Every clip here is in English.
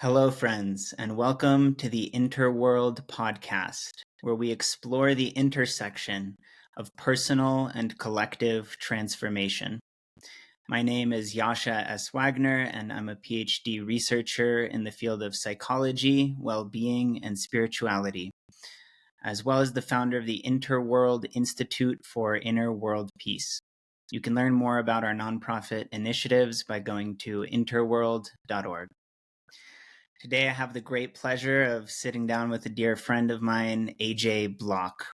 Hello, friends, and welcome to the Interworld podcast, where we explore the intersection of personal and collective transformation. My name is Yasha S. Wagner, and I'm a PhD researcher in the field of psychology, well-being, and spirituality, as well as the founder of the Interworld Institute for Inner World Peace. You can learn more about our nonprofit initiatives by going to interworld.org. Today I have the great pleasure of sitting down with a dear friend of mine, AJ Block.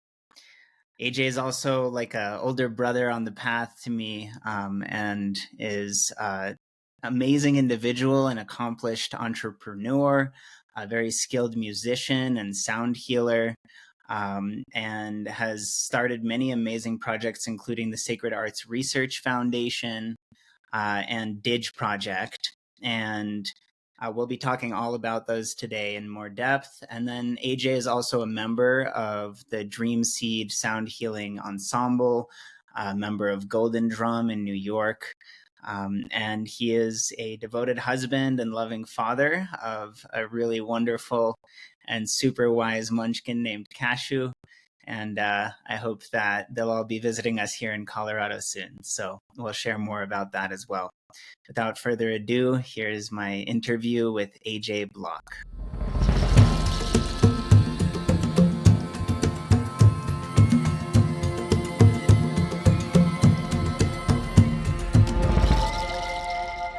AJ is also like an older brother on the path to me, and is an amazing individual and accomplished entrepreneur, a very skilled musician and sound healer, and has started many amazing projects, including the Sacred Arts Research Foundation and Didge Project. And we'll be talking all about those today in more depth. And then AJ is also a member of the Dream Seed Sound Healing Ensemble, a member of Golden Drum in New York. And he is a devoted husband and loving father of a really wonderful and super wise munchkin named Cashew. And I hope that they'll all be visiting us here in Colorado soon. So we'll share more about that as well. Without further ado, here's my interview with AJ Block.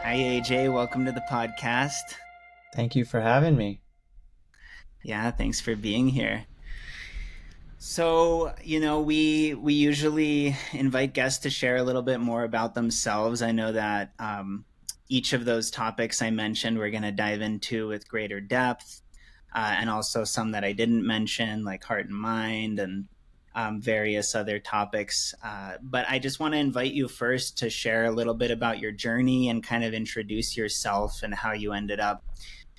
Hi, AJ. Welcome to the podcast. Thank you for having me. Yeah, thanks for being here. So, we usually invite guests to share a little bit more about themselves. I know that each of those topics I mentioned we're going to dive into with greater depth, and also some that I didn't mention, like heart and mind and various other topics. But I just want to invite you first to share a little bit about your journey and kind of introduce yourself and how you ended up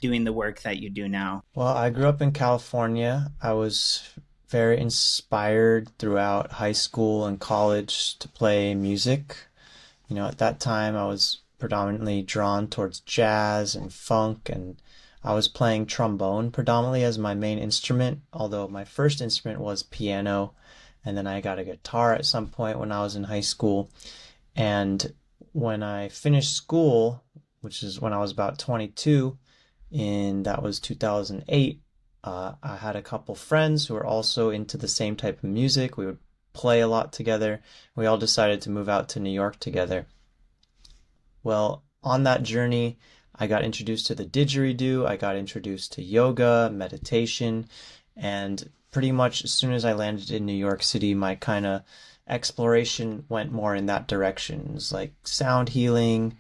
doing the work that you do now. Well, I grew up in California. I was very inspired throughout high school and college to play music. At that time I was predominantly drawn towards jazz and funk, and I was playing trombone predominantly as my main instrument, although my first instrument was piano, and then I got a guitar at some point when I was in high school. And when I finished school, which is when I was about 22, that was 2008, I had a couple friends who were also into the same type of music. We would play a lot together. We all decided to move out to New York together. Well, on that journey, I got introduced to the didgeridoo. I got introduced to yoga, meditation, and pretty much as soon as I landed in New York City, my kind of exploration went more in that direction. It was like sound healing,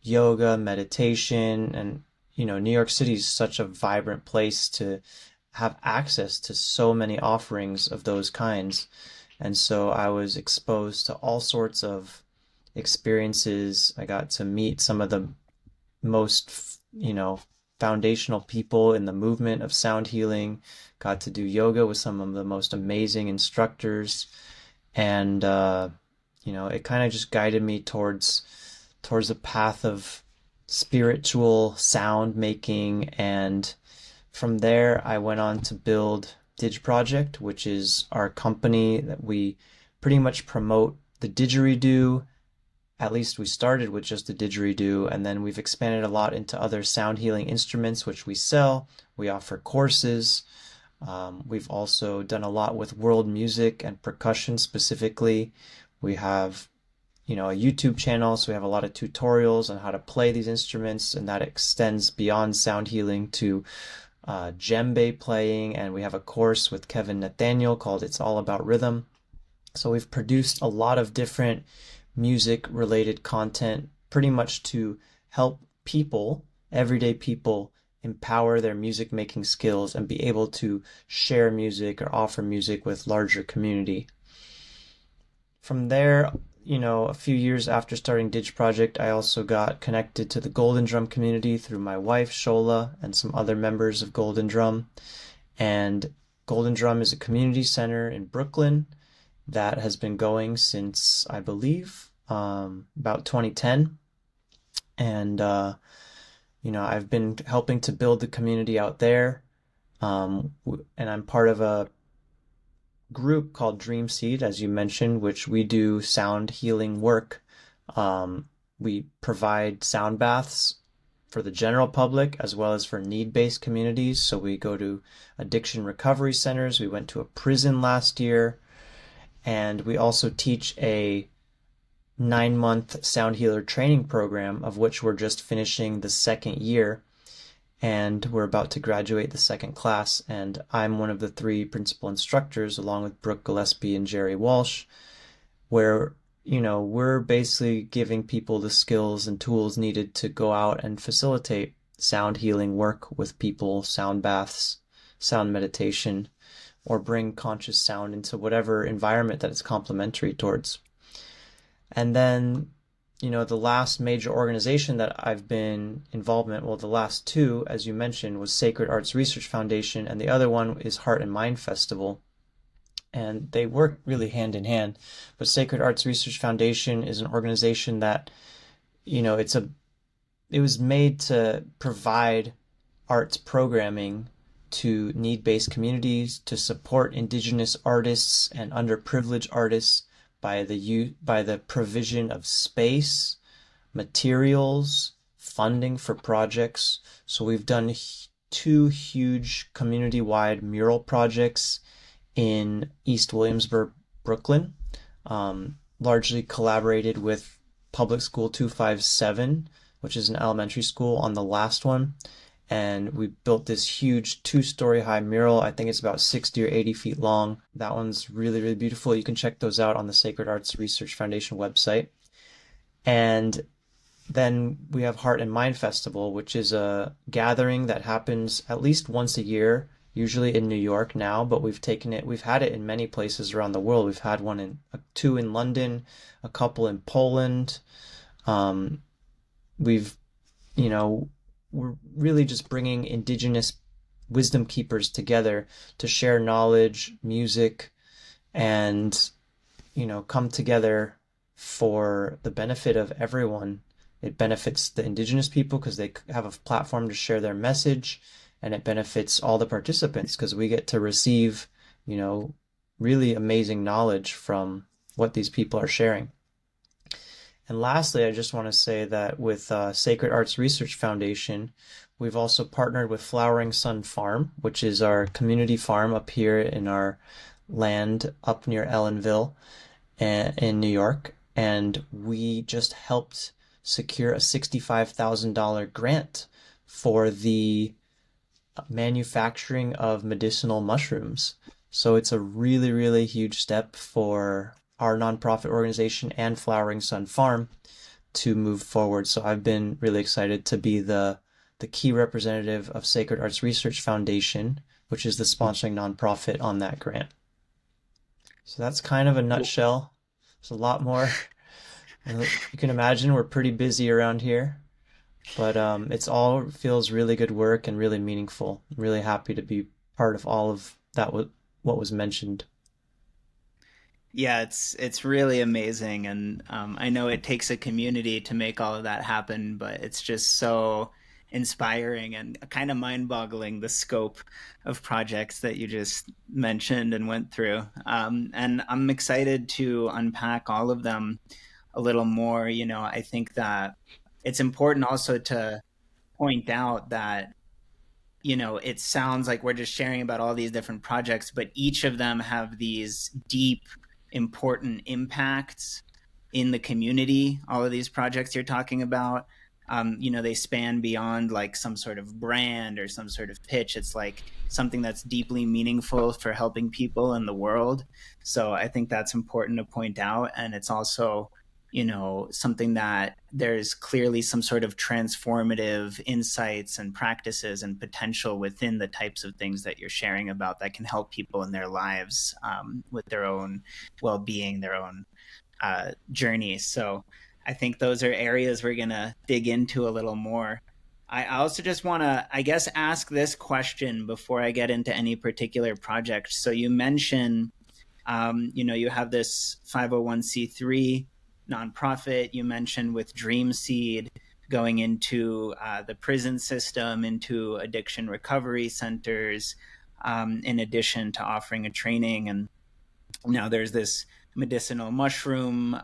yoga, meditation, and New York City is such a vibrant place to have access to so many offerings of those kinds. And so I was exposed to all sorts of experiences. I got to meet some of the most, foundational people in the movement of sound healing, got to do yoga with some of the most amazing instructors. And, it kind of just guided me towards a path of spiritual sound making, and from there I went on to build Didge Project, which is our company that we pretty much promote the didgeridoo. At least we started with just the didgeridoo, and then we've expanded a lot into other sound healing instruments which we sell. We offer courses. We've also done a lot with world music and percussion specifically. We have a YouTube channel, so we have a lot of tutorials on how to play these instruments, and that extends beyond sound healing to djembe playing, and we have a course with Kevin Nathaniel called It's All About Rhythm. So we've produced a lot of different music related content pretty much to help people, everyday people, empower their music making skills and be able to share music or offer music with larger community. From there, a few years after starting Didge Project, I also got connected to the Golden Drum community through my wife, Shola, and some other members of Golden Drum. And Golden Drum is a community center in Brooklyn that has been going since, I believe, about 2010. And, I've been helping to build the community out there, and I'm part of a group called Dream Seed, as you mentioned, which we do sound healing work. We provide sound baths for the general public as well as for need-based communities. So we go to addiction recovery centers. We went to a prison last year, and we also teach a 9-month sound healer training program, of which we're just finishing the second year, and we're about to graduate the second class. And I'm one of the 3 principal instructors, along with Brooke Gillespie and Jerry Walsh, where we're basically giving people the skills and tools needed to go out and facilitate sound healing work with people, sound baths, sound meditation, or bring conscious sound into whatever environment that it's complementary towards. And then, the last major organization that I've been involved in, well, the last 2, as you mentioned, was Sacred Arts Research Foundation, and the other one is Heart and Mind Festival. And they work really hand in hand. But Sacred Arts Research Foundation is an organization that, it was made to provide arts programming to need-based communities, to support indigenous artists and underprivileged artists by the provision of space, materials, funding for projects. So we've done 2 huge community-wide mural projects in East Williamsburg, Brooklyn, largely collaborated with Public School 257, which is an elementary school, on the last one. And we built this huge 2-story high mural. I think it's about 60 or 80 feet long. That one's really, really beautiful. You can check those out on the Sacred Arts Research Foundation website. And then we have Heart and Mind Festival, which is a gathering that happens at least once a year, usually in New York now, but we've had it in many places around the world. We've had 2 in London, a couple in Poland. We're really just bringing indigenous wisdom keepers together to share knowledge, music, and, come together for the benefit of everyone. It benefits the indigenous people because they have a platform to share their message, and it benefits all the participants because we get to receive, really amazing knowledge from what these people are sharing. And lastly, I just want to say that with Sacred Arts Research Foundation, we've also partnered with Flowering Sun Farm, which is our community farm up here in our land up near Ellenville in New York. And we just helped secure a $65,000 grant for the manufacturing of medicinal mushrooms. So it's a really, really huge step for our nonprofit organization and Flowering Sun Farm to move forward. So I've been really excited to be the key representative of Sacred Arts Research Foundation, which is the sponsoring nonprofit on that grant. So that's kind of a nutshell. There's a lot more. You can imagine we're pretty busy around here, but it's all feels really good work and really meaningful. I'm really happy to be part of all of that, what was mentioned. Yeah, it's really amazing, and I know it takes a community to make all of that happen, but it's just so inspiring and kind of mind-boggling, the scope of projects that you just mentioned and went through. And I'm excited to unpack all of them a little more. I think that it's important also to point out that it sounds like we're just sharing about all these different projects, but each of them have these deep, important impacts in the community. All of these projects you're talking about, they span beyond like some sort of brand or some sort of pitch. It's like something that's deeply meaningful for helping people in the world. So I think that's important to point out. And it's also, something that there's clearly some sort of transformative insights and practices and potential within the types of things that you're sharing about that can help people in their lives, with their own well-being, their own journeys. So I think those are areas we're going to dig into a little more. I also just want to, I guess, ask this question before I get into any particular project. So you mentioned, you have this 501c3 nonprofit you mentioned with Dream Seed. going into the prison system, into addiction recovery centers, in addition to offering a training. And now there's this medicinal mushroom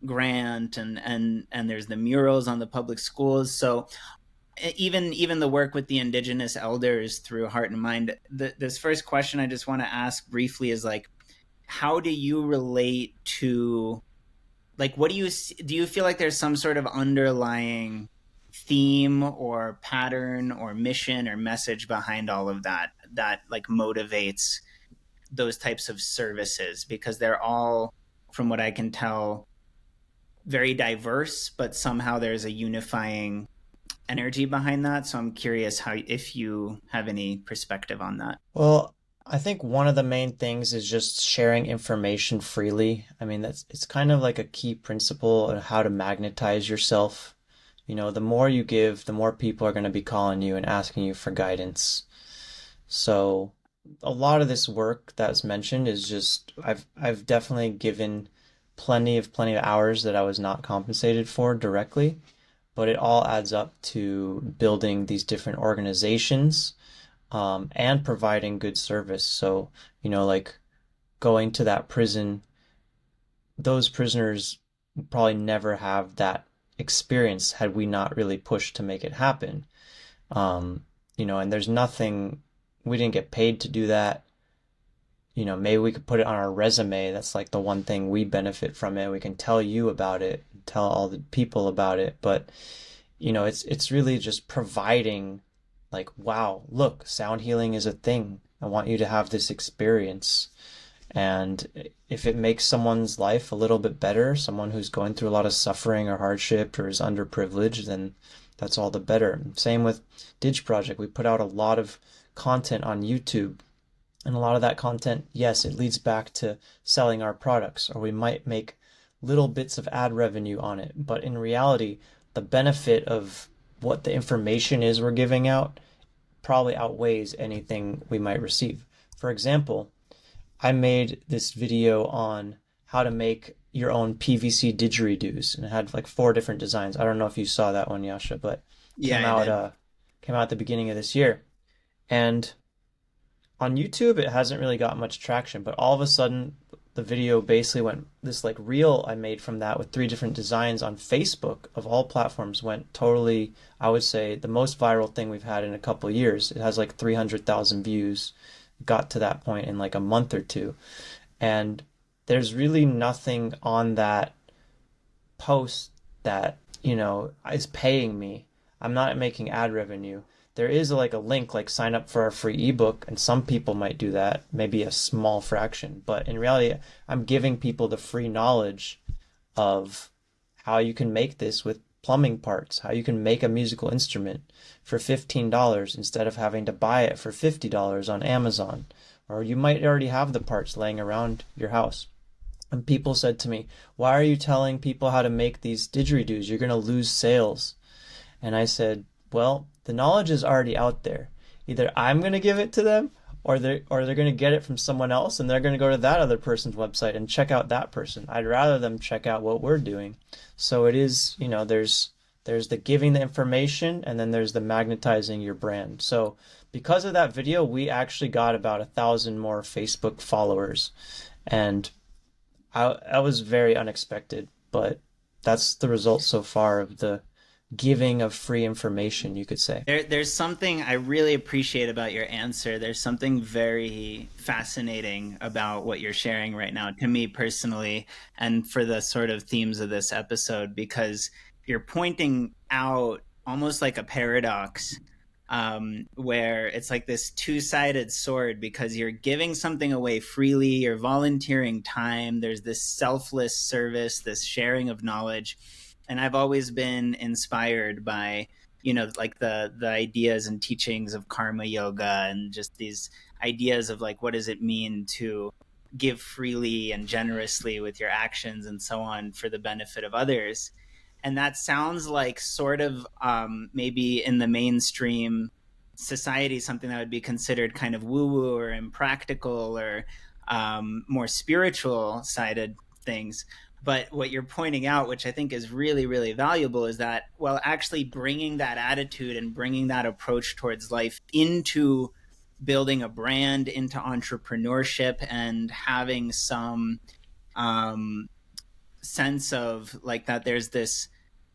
grant, and there's the murals on the public schools. So even the work with the indigenous elders through Heart and Mind. This first question I just want to ask briefly is like, how do you relate to, like, what do you feel like there's some sort of underlying theme or pattern or mission or message behind all of that like motivates those types of services? Because they're all, from what I can tell, very diverse, but somehow there's a unifying energy behind that. So I'm curious how, if you have any perspective on that. Well, I think one of the main things is just sharing information freely. I mean, it's kind of like a key principle of how to magnetize yourself. You know, the more you give, the more people are going to be calling you and asking you for guidance. So a lot of this work that's mentioned is just I've definitely given plenty of hours that I was not compensated for directly, but it all adds up to building these different organizations, and providing good service. So, you know, like going to that prison, those prisoners probably never have that experience had we not really pushed to make it happen. You know, and there's nothing, we didn't get paid to do that. You know, maybe we could put it on our resume. That's like the one thing we benefit from it. We can tell you about it, tell all the people about it. But, you know, it's really just providing, like, wow, look, sound healing is a thing. I want you to have this experience. And if it makes someone's life a little bit better, someone who's going through a lot of suffering or hardship or is underprivileged, then that's all the better. Same with Didge Project. We put out a lot of content on YouTube. And a lot of that content, yes, it leads back to selling our products, or we might make little bits of ad revenue on it. But in reality, the benefit of what the information is we're giving out probably outweighs anything we might receive. For example, I made this video on how to make your own PVC didgeridoos, and it had like 4 different designs. I don't know if you saw that one, Yasha, but Yeah, came out at the beginning of this year. And on YouTube, it hasn't really got much traction, but all of a sudden, the video basically went, this like reel I made from that with 3 different designs on Facebook of all platforms went totally, I would say, the most viral thing we've had in a couple of years. It has like 300,000 views, got to that point in like a month or two. And there's really nothing on that post that, you know, is paying me. I'm not making ad revenue. There is like a link, like sign up for our free ebook, and some people might do that, maybe a small fraction. But in reality, I'm giving people the free knowledge of how you can make this with plumbing parts, how you can make a musical instrument for $15 instead of having to buy it for $50 on Amazon. Or you might already have the parts laying around your house. And people said to me, why are you telling people how to make these didgeridoos? You're going to lose sales. And I said, well, the knowledge is already out there. Either I'm going to give it to them, or they're going to get it from someone else, and they're going to go to that other person's website and check out that person. I'd rather them check out what we're doing. So it is, you know, there's the giving the information, and then there's the magnetizing your brand. So because of that video, we actually got about 1,000 more Facebook followers, and I was very unexpected, but that's the result so far of the giving of free information, you could say. there's something I really appreciate about your answer. There's something very fascinating about what you're sharing right now, to me personally, and for the sort of themes of this episode, because you're pointing out almost like a paradox, where it's like this two-sided sword, because you're giving something away freely, you're volunteering time, there's this selfless service, this sharing of knowledge. And I've always been inspired by, you know, like the ideas and teachings of karma yoga, and just these ideas of like, what does it mean to give freely and generously with your actions and so on for the benefit of others. And that sounds like sort of, maybe in the mainstream society, something that would be considered kind of woo-woo or impractical, or more spiritual sided things. But what you're pointing out, which I think is really, really valuable, is that, well, actually bringing that attitude and bringing that approach towards life into building a brand, into entrepreneurship, and having some um, sense of like that there's this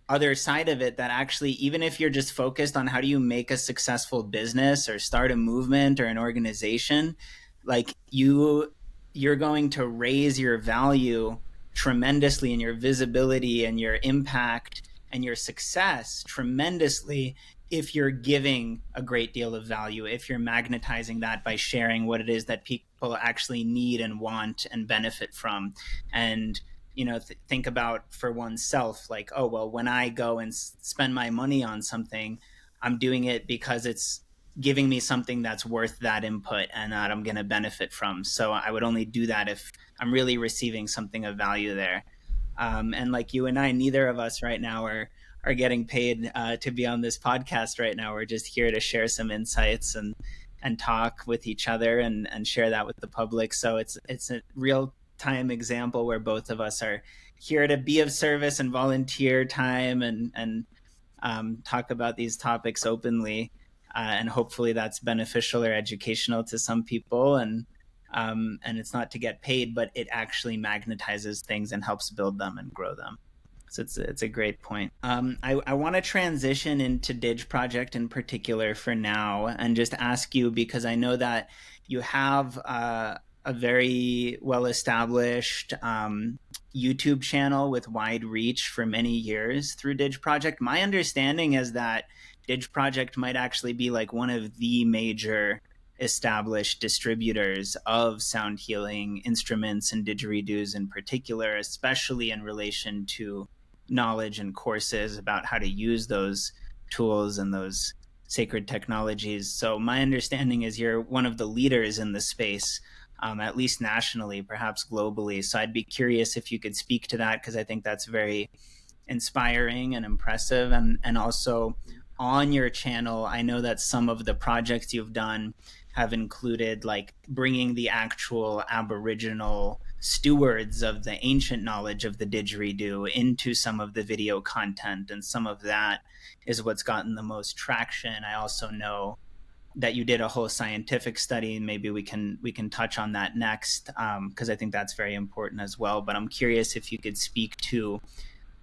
other side of it, that actually, even if you're just focused on how do you make a successful business or start a movement or an organization, like you're going to raise your value tremendously, and your visibility and your impact and your success tremendously, if you're giving a great deal of value, if you're magnetizing that by sharing what it is that people actually need and want and benefit from. And think about for oneself, like, oh, well, when I go and spend my money on something, I'm doing it because it's giving me something that's worth that input and that I'm going to benefit from. So I would only do that if I'm really receiving something of value there. And like you and I, neither of us right now are getting paid to be on this podcast right now. We're just here to share some insights and talk with each other and share that with the public. So it's a real time example where both of us are here to be of service and volunteer time and talk about these topics openly, and hopefully that's beneficial or educational to some people, and it's not to get paid, but it actually magnetizes things and helps build them and grow them. So it's a great point. I want to transition into Didge Project in particular for now, and just ask you, because I know that you have a very well-established YouTube channel with wide reach for many years through Didge Project. My understanding is that Didge Project might actually be like one of the major established distributors of sound healing instruments and didgeridoos in particular, especially in relation to knowledge and courses about how to use those tools and those sacred technologies. So my understanding is you're one of the leaders in the space, at least nationally, perhaps globally. So I'd be curious if you could speak to that, because I think that's very inspiring and impressive. And also on your channel, I know that some of the projects you've done have included like bringing the actual Aboriginal stewards of the ancient knowledge of the didgeridoo into some of the video content, and some of that is what's gotten the most traction. I also know that you did a whole scientific study, and maybe we can touch on that next, because I think that's very important as well. But I'm curious if you could speak to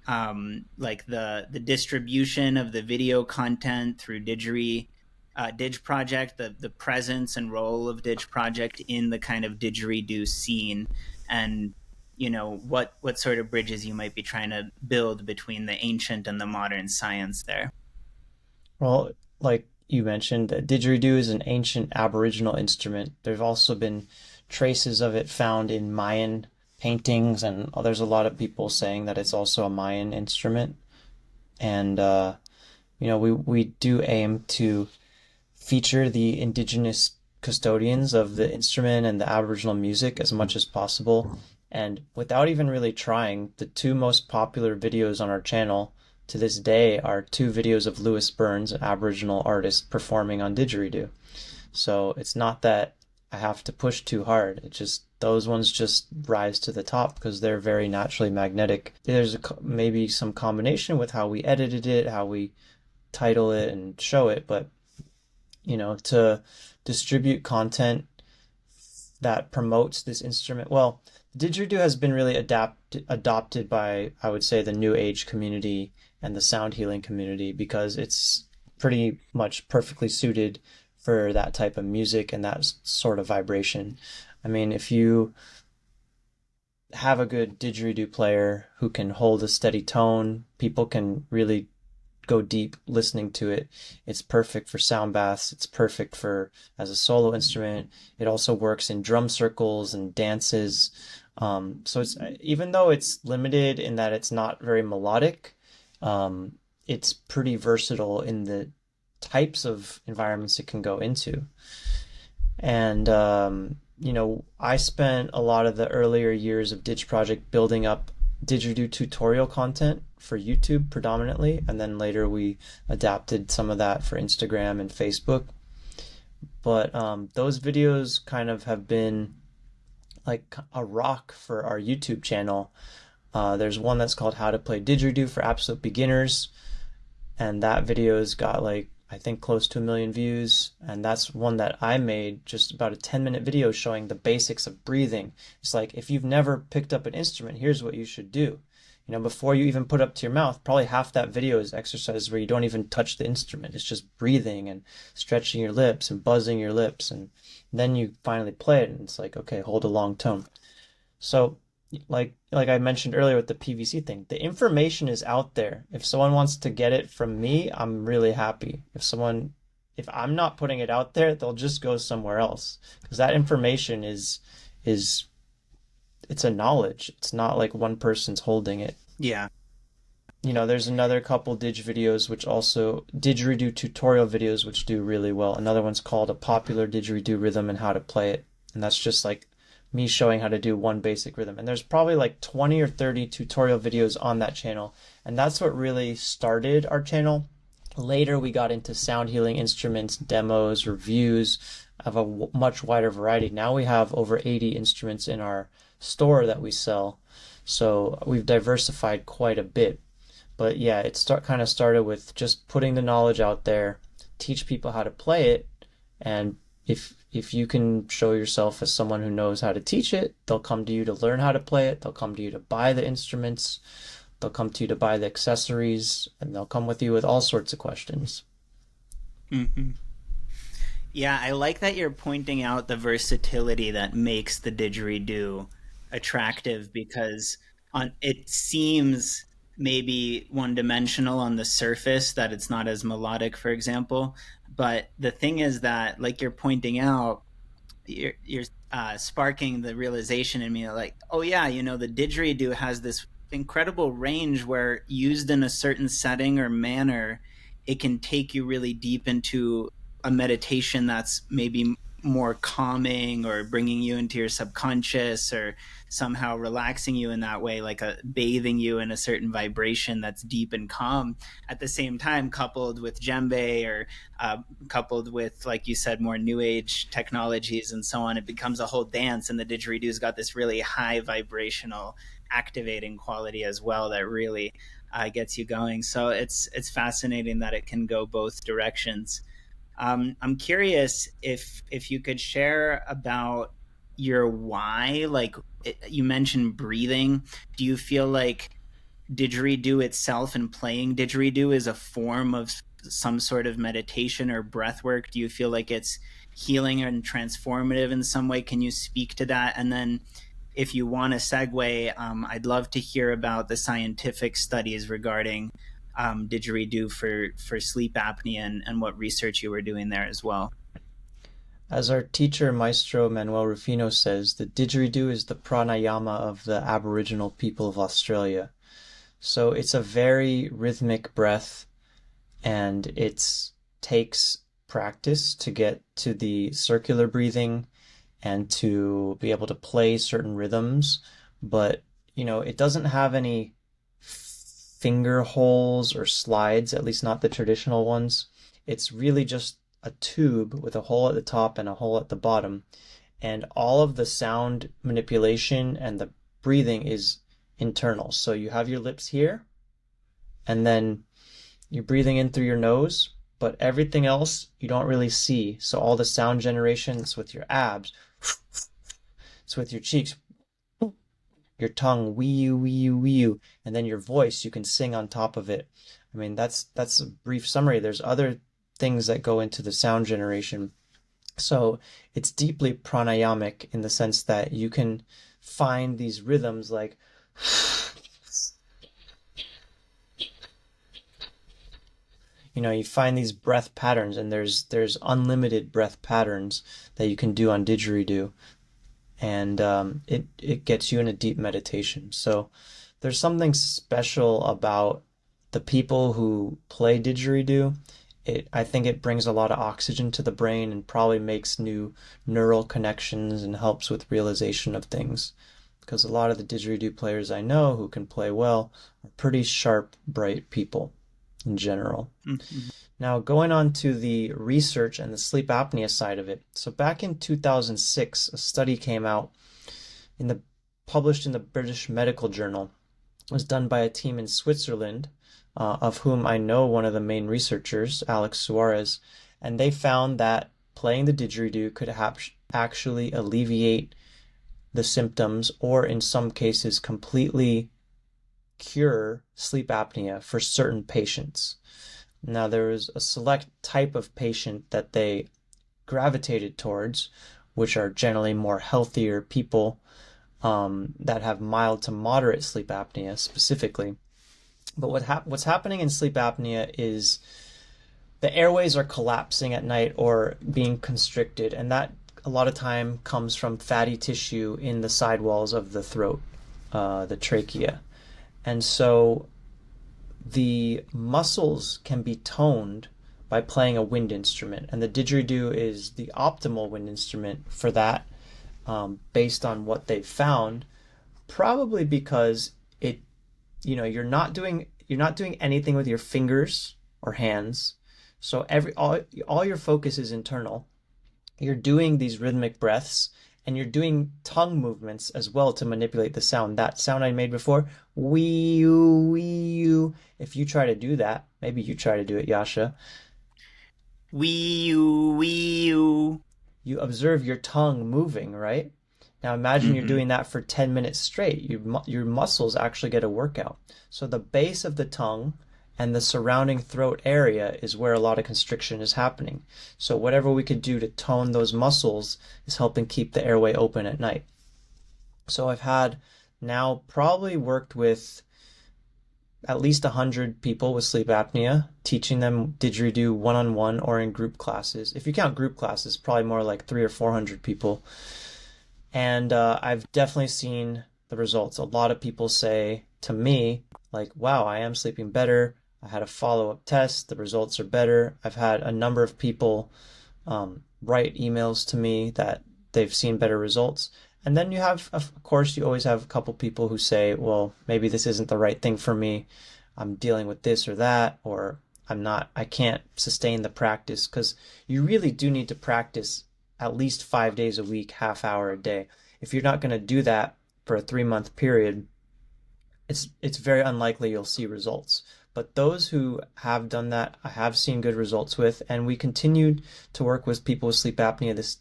like the distribution of the video content through Didge Project, the presence and role of Didge Project in the kind of didgeridoo scene, and what sort of bridges you might be trying to build between the ancient and the modern science there. Well, like you mentioned, didgeridoo is an ancient Aboriginal instrument. There've also been traces of it found in Mayan paintings, and there's a lot of people saying that it's also a Mayan instrument. And we do aim to feature the indigenous custodians of the instrument and the Aboriginal music as much as possible. And without even really trying, the two most popular videos on our channel to this day are two videos of Lewis Burns, an Aboriginal artist, performing on didgeridoo. So it's not that I have to push too hard. It just, those ones just rise to the top because they're very naturally magnetic. There's maybe some combination with how we edited it, how we title it and show it, but to distribute content that promotes this instrument. Well, didgeridoo has been really adopted by, I would say, the New Age community and the sound healing community, because it's pretty much perfectly suited for that type of music and that sort of vibration. I mean, if you have a good didgeridoo player who can hold a steady tone, people can really go deep listening to it. It's perfect for sound baths. It's perfect for as a solo instrument. It also works in drum circles and dances. So it's, even though it's limited in that it's not very melodic, it's pretty versatile in the types of environments it can go into. And I spent a lot of the earlier years of Didge Project building up didgeridoo tutorial content for YouTube predominantly, and then later we adapted some of that for Instagram and Facebook. But those videos kind of have been like a rock for our YouTube channel. There's one that's called How to Play Didgeridoo for Absolute Beginners, and that video's got like I think close to 1 million views, and that's one that I made, just about a 10-minute video showing the basics of breathing. It's like, if you've never picked up an instrument, here's what you should do. Before you even put it up to your mouth, probably half that video is exercises where you don't even touch the instrument. It's just breathing and stretching your lips and buzzing your lips, and then you finally play it, and it's like, okay, hold a long tone. So like I mentioned earlier with the PVC thing, the information is out there. If someone wants to get it from me, I'm really happy. If I'm not putting it out there, they'll just go somewhere else, because that information is it's a knowledge. It's not like one person's holding it. Yeah. There's another couple didgeridoo tutorial videos which do really well. Another one's called A Popular Didgeridoo Rhythm and How to Play It, and that's just like me showing how to do one basic rhythm. And there's probably like 20 or 30 tutorial videos on that channel. And that's what really started our channel. Later, we got into sound healing instruments, demos, reviews of a much wider variety. Now we have over 80 instruments in our store that we sell. So we've diversified quite a bit. But yeah, kind of started with just putting the knowledge out there, teach people how to play it, and if you can show yourself as someone who knows how to teach it, they'll come to you to learn how to play it. They'll come to you to buy the instruments. They'll come to you to buy the accessories, and they'll come with you with all sorts of questions. Mm-hmm. Yeah, I like that you're pointing out the versatility that makes the didgeridoo attractive, because it seems maybe one-dimensional on the surface, that it's not as melodic, for example. But the thing is that, like you're pointing out, you're sparking the realization in me, like, oh yeah, the didgeridoo has this incredible range where, used in a certain setting or manner, it can take you really deep into a meditation that's maybe more calming, or bringing you into your subconscious, or somehow relaxing you in that way, like bathing you in a certain vibration that's deep and calm, at the same time coupled with djembe, or coupled with, like you said, more new age technologies and so on. It becomes a whole dance, and the didgeridoo's got this really high vibrational activating quality as well that really gets you going. So it's fascinating that it can go both directions. I'm curious if you could share about your why. Like, you mentioned breathing. Do you feel like didgeridoo itself and playing didgeridoo is a form of some sort of meditation or breath work? Do you feel like it's healing and transformative in some way? Can you speak to that? And then, if you want to segue, I'd love to hear about the scientific studies regarding didgeridoo for sleep apnea, and what research you were doing there as well. As our teacher, Maestro Manuel Rufino, says, the didgeridoo is the pranayama of the Aboriginal people of Australia. So it's a very rhythmic breath, and it takes practice to get to the circular breathing and to be able to play certain rhythms. But, it doesn't have any finger holes or slides, at least not the traditional ones. It's really just a tube with a hole at the top and a hole at the bottom, and all of the sound manipulation and the breathing is internal. So you have your lips here, and then you're breathing in through your nose, but everything else you don't really see. So all the sound generation is with your abs, it's with your cheeks, your tongue, wee-oo, wee-oo, wee-oo, and then your voice, you can sing on top of it. I mean, that's a brief summary. There's other things that go into the sound generation. So it's deeply pranayamic in the sense that you can find these rhythms like you find these breath patterns, and there's unlimited breath patterns that you can do on didgeridoo, and it gets you in a deep meditation. So there's something special about the people who play didgeridoo. I think it brings a lot of oxygen to the brain and probably makes new neural connections and helps with realization of things. Because a lot of the didgeridoo players I know who can play well are pretty sharp, bright people in general. Mm-hmm. Now, going on to the research and the sleep apnea side of it. So back in 2006, a study came out published in the British Medical Journal, was done by a team in Switzerland, of whom I know one of the main researchers, Alex Suarez, and they found that playing the didgeridoo could actually alleviate the symptoms, or in some cases, completely cure sleep apnea for certain patients. Now, there was a select type of patient that they gravitated towards, which are generally more healthier people that have mild to moderate sleep apnea specifically. But what's happening in sleep apnea is the airways are collapsing at night or being constricted, and that a lot of time comes from fatty tissue in the sidewalls of the throat, the trachea. And so the muscles can be toned by playing a wind instrument, and the didgeridoo is the optimal wind instrument for that, based on what they've found. Probably because you're not doing anything with your fingers or hands, so all your focus is internal. You're doing these rhythmic breaths, and you're doing tongue movements as well to manipulate the sound. That sound I made before, wee you, wee you. If you try to do that, maybe you try to do it, Yasha. Wee you, wee you. You observe your tongue moving, right? Now imagine you're Mm-hmm. doing that for 10 minutes straight. Your muscles actually get a workout. So the base of the tongue and the surrounding throat area is where a lot of constriction is happening. So whatever we could do to tone those muscles is helping keep the airway open at night. So I've had now probably worked with at least 100 people with sleep apnea, teaching them didgeridoo one-on-one or in group classes. If you count group classes, probably more like 300 or 400 people. And I've definitely seen the results. A lot of people say to me, like, wow, I am sleeping better. I had a follow-up test. The results are better. I've had a number of people write emails to me that they've seen better results. And then you have, of course, you always have a couple people who say, well, maybe this isn't the right thing for me. I'm dealing with this or that, or I can't sustain the practice, because you really do need to practice at least 5 days a week, half hour a day. If you're not going to do that for a 3 month period, it's very unlikely you'll see results. But those who have done that, I have seen good results with, and we continued to work with people with sleep apnea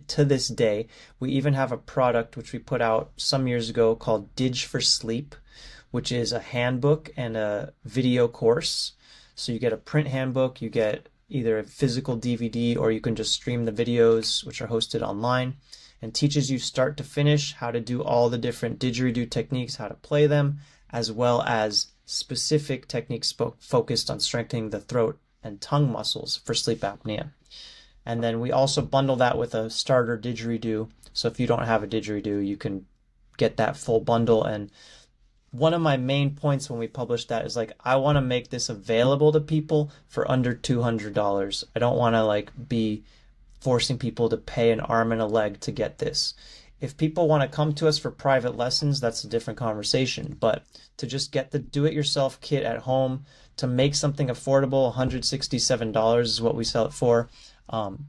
to this day. We even have a product which we put out some years ago called Didge for Sleep, which is a handbook and a video course. So you get a print handbook, you get either a physical DVD, or you can just stream the videos, which are hosted online, and teaches you start to finish how to do all the different didgeridoo techniques, how to play them, as well as specific techniques focused on strengthening the throat and tongue muscles for sleep apnea. And then we also bundle that with a starter didgeridoo. So if you don't have a didgeridoo, you can get that full bundle. And one of my main points when we published that is, like, I want to make this available to people for under $200. I don't want to be forcing people to pay an arm and a leg to get this. If people want to come to us for private lessons, that's a different conversation. But to just get the do-it-yourself kit at home, to make something affordable, $167 is what we sell it for.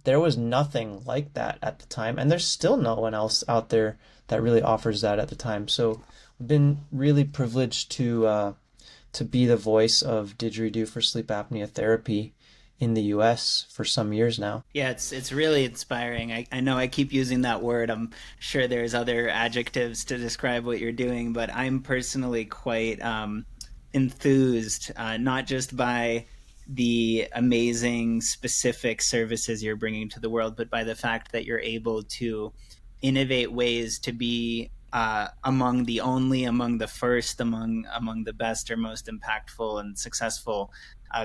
There was nothing like that at the time, and there's still no one else out there that really offers that at the time. So I've been really privileged to be the voice of didgeridoo for sleep apnea therapy in the US for some years now. Yeah, it's really inspiring. I know I keep using that word. I'm sure there's other adjectives to describe what you're doing, but I'm personally quite enthused, not just by the amazing specific services you're bringing to the world, but by the fact that you're able to innovate ways to be among the first, among the best or most impactful and successful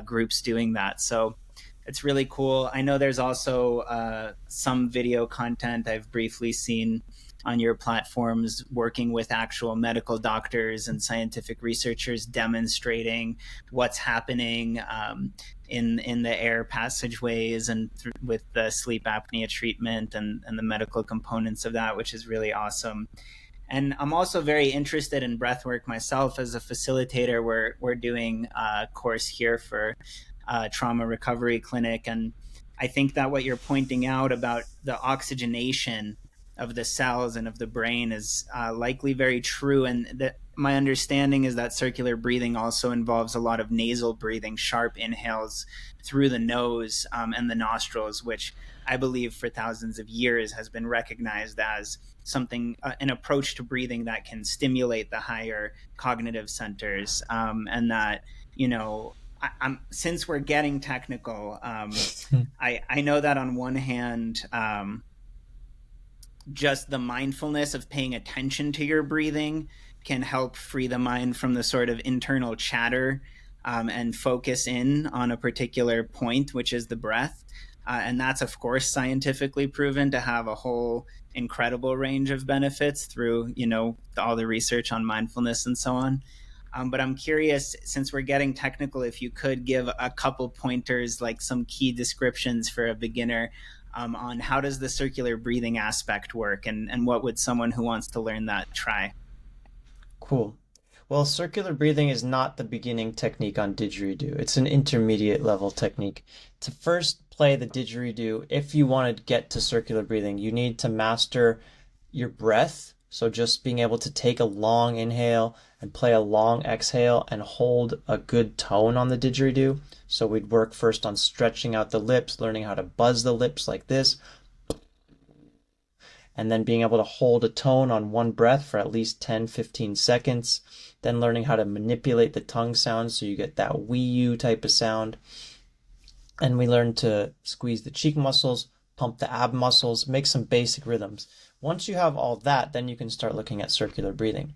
groups doing that. So it's really cool. I know there's also some video content I've briefly seen on your platforms working with actual medical doctors and scientific researchers demonstrating what's happening in the air passageways and with the sleep apnea treatment and the medical components of that, which is really awesome. And I'm also very interested in breathwork myself as a facilitator. We're doing a course here for trauma recovery clinic, and I think that what you're pointing out about the oxygenation the cells and of the brain is likely very true. And that my understanding is that circular breathing also involves a lot of nasal breathing, sharp inhales through the nose and the nostrils, which I believe for thousands of years has been recognized as something, an approach to breathing that can stimulate the higher cognitive centers. And that, since we're getting technical, I know that on one hand, just the mindfulness of paying attention to your breathing can help free the mind from the sort of internal chatter and focus in on a particular point, which is the breath. And that's, of course, scientifically proven to have a whole incredible range of benefits through, all the research on mindfulness and so on. But I'm curious, since we're getting technical, if you could give a couple pointers, like some key descriptions for a beginner on how does the circular breathing aspect work, and what would someone who wants to learn that try? Cool. Well, circular breathing is not the beginning technique on didgeridoo. It's an intermediate level technique. To first play the didgeridoo, if you want to get to circular breathing, you need to master your breath. So just being able to take a long inhale and play a long exhale and hold a good tone on the didgeridoo. So we'd work first on stretching out the lips, learning how to buzz the lips like this, and then being able to hold a tone on one breath for at least 10-15 seconds, then learning how to manipulate the tongue sound so you get that wee-u type of sound. And we learn to squeeze the cheek muscles, pump the ab muscles, make some basic rhythms. Once you have all that, then you can start looking at circular breathing.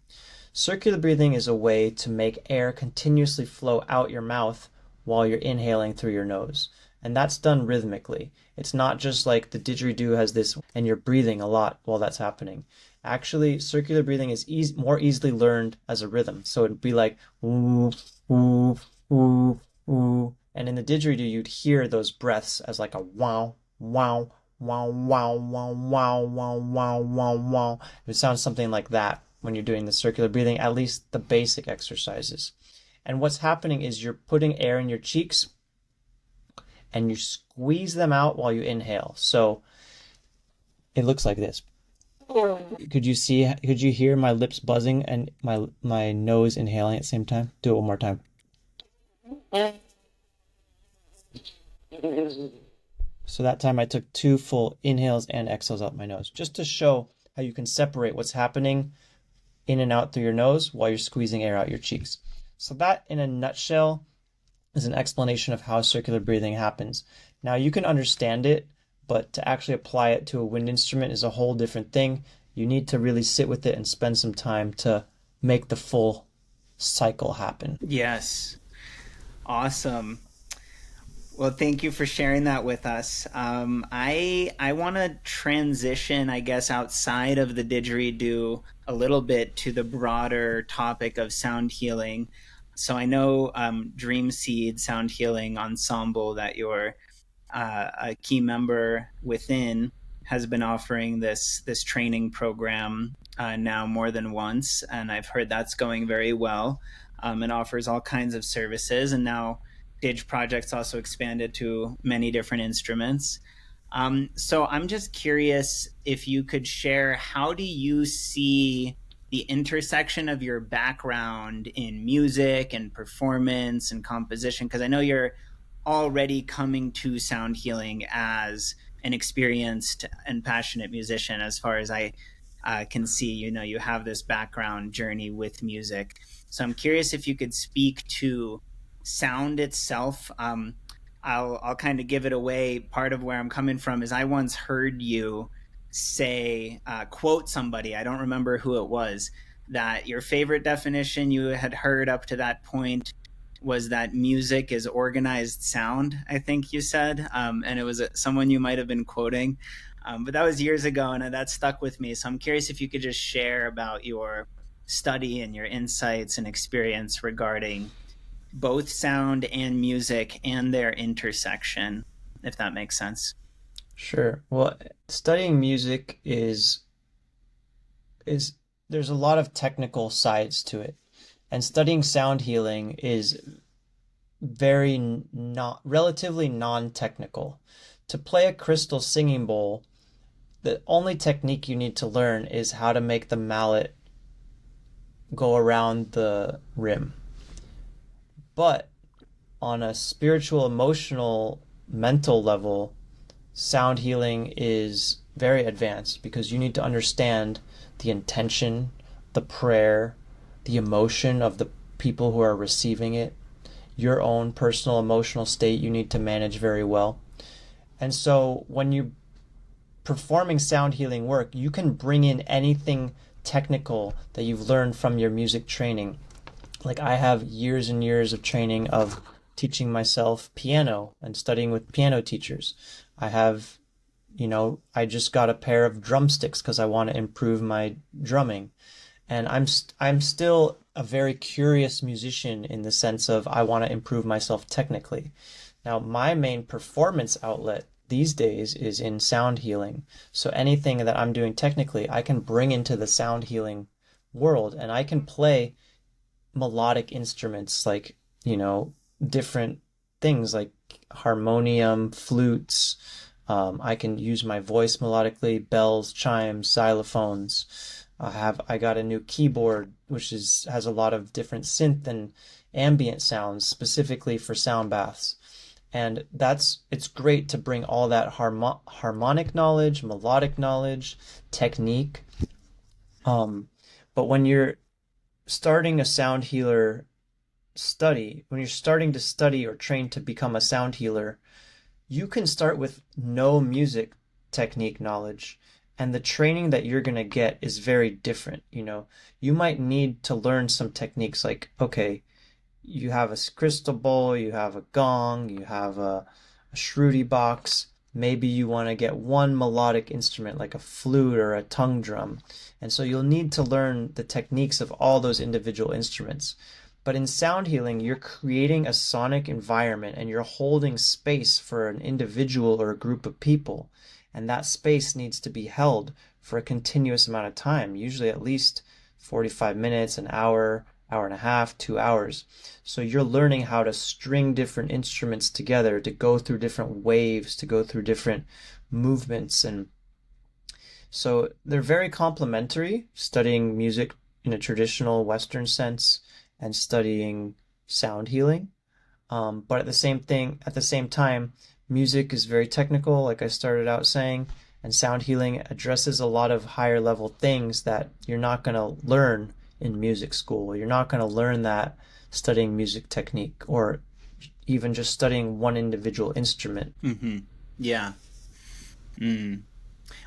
Circular breathing is a way to make air continuously flow out your mouth while you're inhaling through your nose. And that's done rhythmically. It's not just like the didgeridoo has this and you're breathing a lot while that's happening. Actually, circular breathing is more easily learned as a rhythm. So it'd be like ooh, ooh, ooh, ooh. And in the didgeridoo, you'd hear those breaths as like a wow, wow, wow, wow, wow, wow, wow, wow, wow, wow. It would sound something like that when you're doing the circular breathing, at least the basic exercises. And what's happening is you're putting air in your cheeks and you squeeze them out while you inhale. So it looks like this. Could you hear my lips buzzing and my nose inhaling at the same time? Do it one more time. So that time I took 2 full inhales and exhales out my nose, just to show how you can separate what's happening in and out through your nose while you're squeezing air out your cheeks. So that, in a nutshell, is an explanation of how circular breathing happens. Now, you can understand it, but to actually apply it to a wind instrument is a whole different thing. You need to really sit with it and spend some time to make the full cycle happen. Yes. Awesome. Well, thank you for sharing that with us. I want to transition, I guess, outside of the didgeridoo a little bit to the broader topic of sound healing. So I know Dream Seed Sound Healing Ensemble that you're a key member within has been offering this training program now more than once, and I've heard that's going very well. It offers all kinds of services, and now Didge Project's also expanded to many different instruments. So I'm just curious if you could share, how do you see the intersection of your background in music and performance and composition? Because I know you're already coming to sound healing as an experienced and passionate musician, as far as I can see. You have this background journey with music. So I'm curious if you could speak to sound itself. I'll kind of give it away. Part of where I'm coming from is I once heard you say, quote somebody, I don't remember who it was, that your favorite definition you had heard up to that point was that music is organized sound, I think you said. And it was someone you might have been quoting. But that was years ago, and that stuck with me. So I'm curious if you could just share about your study and your insights and experience regarding both sound and music and their intersection, if that makes sense. Sure. Well, studying music is there's a lot of technical sides to it. And studying sound healing is very not relatively non-technical. To play a crystal singing bowl, The only technique you need to learn is how to make the mallet go around the rim. But on a spiritual, emotional, mental level, sound healing is very advanced because you need to understand the intention, the prayer, the emotion of the people who are receiving it, your own personal emotional state you need to manage very well. And so when you performing sound healing work, you can bring in anything technical that you've learned from your music training. Like I have years and years of training of teaching myself piano and studying with piano teachers. I have, I just got a pair of drumsticks because I want to improve my drumming. And I'm still a very curious musician in the sense of I want to improve myself technically. Now, my main performance outlet these days is in sound healing. So anything that I'm doing technically, I can bring into the sound healing world, and I can play melodic instruments like, different things like harmonium, flutes. I can use my voice melodically, bells, chimes, xylophones. I got a new keyboard which has a lot of different synth and ambient sounds specifically for sound baths. And it's great to bring all that harmonic knowledge, melodic knowledge, technique. But when you're starting a sound healer when you're starting to study or train to become a sound healer, you can start with no music technique knowledge, and the training that you're going to get is very different. You might need to learn some techniques like, okay, you have a crystal bowl, you have a gong, you have a shruti box. Maybe you want to get one melodic instrument like a flute or a tongue drum. And so you'll need to learn the techniques of all those individual instruments. But in sound healing, you're creating a sonic environment and you're holding space for an individual or a group of people. And that space needs to be held for a continuous amount of time, usually at least 45 minutes, an hour, hour and a half, 2 hours. So you're learning how to string different instruments together, to go through different waves, to go through different movements. And so they're very complementary, studying music in a traditional Western sense and studying sound healing. But at the same time, music is very technical, like I started out saying, and sound healing addresses a lot of higher level things that you're not going to learn in music school. You're not going to learn that studying music technique or even just studying one individual instrument. Mm-hmm. Yeah. Mm.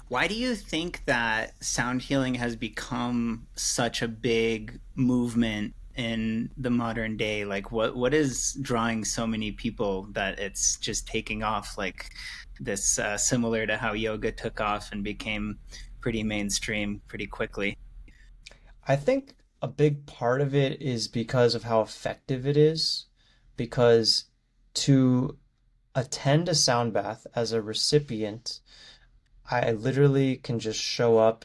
Why do you think that sound healing has become such a big movement in the modern day? Like what is drawing so many people that it's just taking off like this, similar to how yoga took off and became pretty mainstream pretty quickly? I think a big part of it is because of how effective it is, because to attend a sound bath as a recipient, I literally can just show up,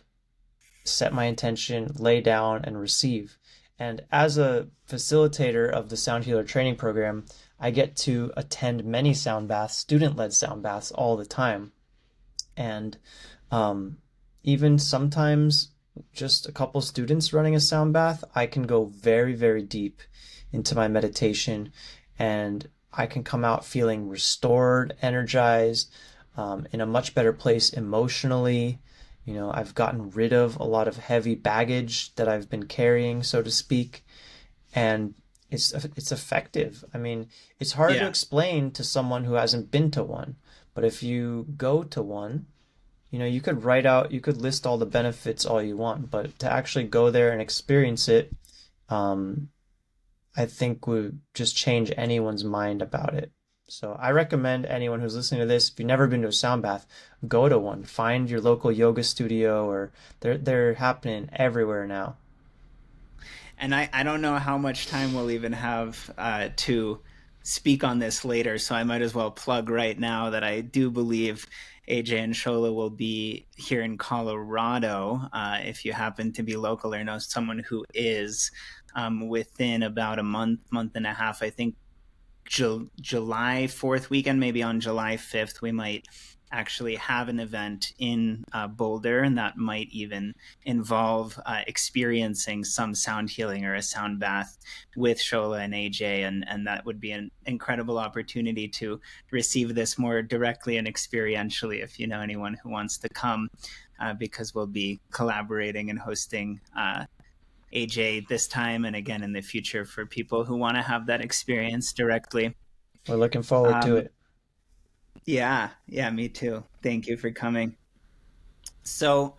set my intention, lay down, and receive. And as a facilitator of the Sound Healer training program, I get to attend many sound baths, student-led sound baths, all the time. And even sometimes just a couple students running a sound bath, I can go very, very deep into my meditation, and I can come out feeling restored, energized, in a much better place emotionally. I've gotten rid of a lot of heavy baggage that I've been carrying, so to speak, and it's effective. I mean, it's hard to Yeah. explain to someone who hasn't been to one, but if you go to one, you could list all the benefits all you want, but to actually go there and experience it, um, I think would just change anyone's mind about it. So I recommend anyone who's listening to this, if you've never been to a sound bath, go to one. Find your local yoga studio, or they're happening everywhere now. And I don't know how much time we'll even have to speak on this later, so I might as well plug right now that I do believe AJ and Shola will be here in Colorado. If you happen to be local or know someone who is, within about a month and a half, I think July 4th weekend, maybe on July 5th, we might actually have an event in Boulder, and that might even involve experiencing some sound healing or a sound bath with Shola and AJ, and that would be an incredible opportunity to receive this more directly and experientially if you know anyone who wants to come, because we'll be collaborating and hosting AJ this time and again in the future for people who want to have that experience directly. We're looking forward to Um, it. yeah, yeah, me too. Thank you for coming. So,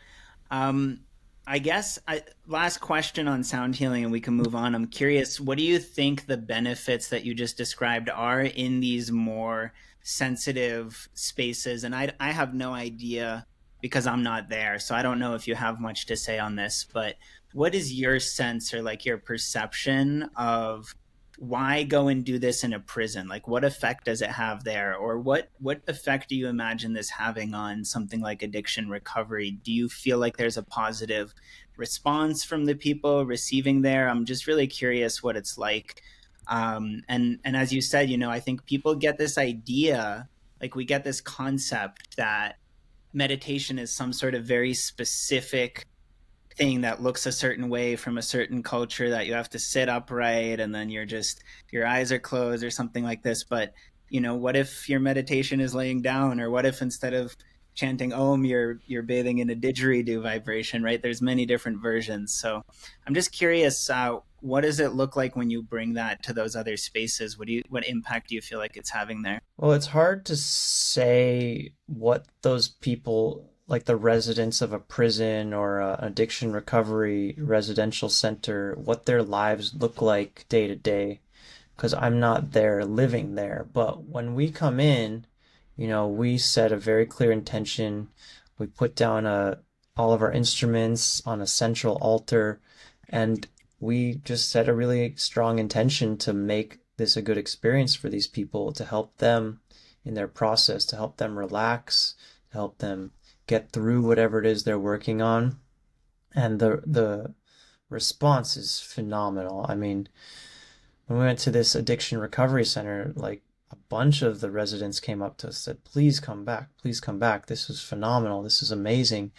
um, I guess last question on sound healing, and we can move on. I'm curious, what do you think the benefits that you just described are in these more sensitive spaces? And I have no idea because I'm not there, so I don't know if you have much to say on this. But what is your sense or like your perception of why go and do this in a prison? Like, what effect does it have there, or what effect do you imagine this having on something like addiction recovery? Do you feel like there's a positive response from the people receiving there? I'm just really curious what it's like. And as you said, I think people get this idea, like we get this concept that meditation is some sort of very specific thing that looks a certain way from a certain culture, that you have to sit upright and then your eyes are closed or something like this. But what if your meditation is laying down, or what if instead of chanting om you're bathing in a didgeridoo vibration, right? There's many different versions. So I'm just curious, what does it look like when you bring that to those other spaces? What impact do you feel like it's having there? Well, it's hard to say what those people, like the residents of a prison or an addiction recovery residential center, what their lives look like day to day, because I'm not there living there. But when we come in, we set a very clear intention. We put down all of our instruments on a central altar, and we just set a really strong intention to make this a good experience for these people, to help them in their process, to help them relax, to help them get through whatever it is they're working on. And the response is phenomenal. I mean, when we went to this addiction recovery center, like a bunch of the residents came up to us, said, please come back, please come back. This is phenomenal. This is amazing.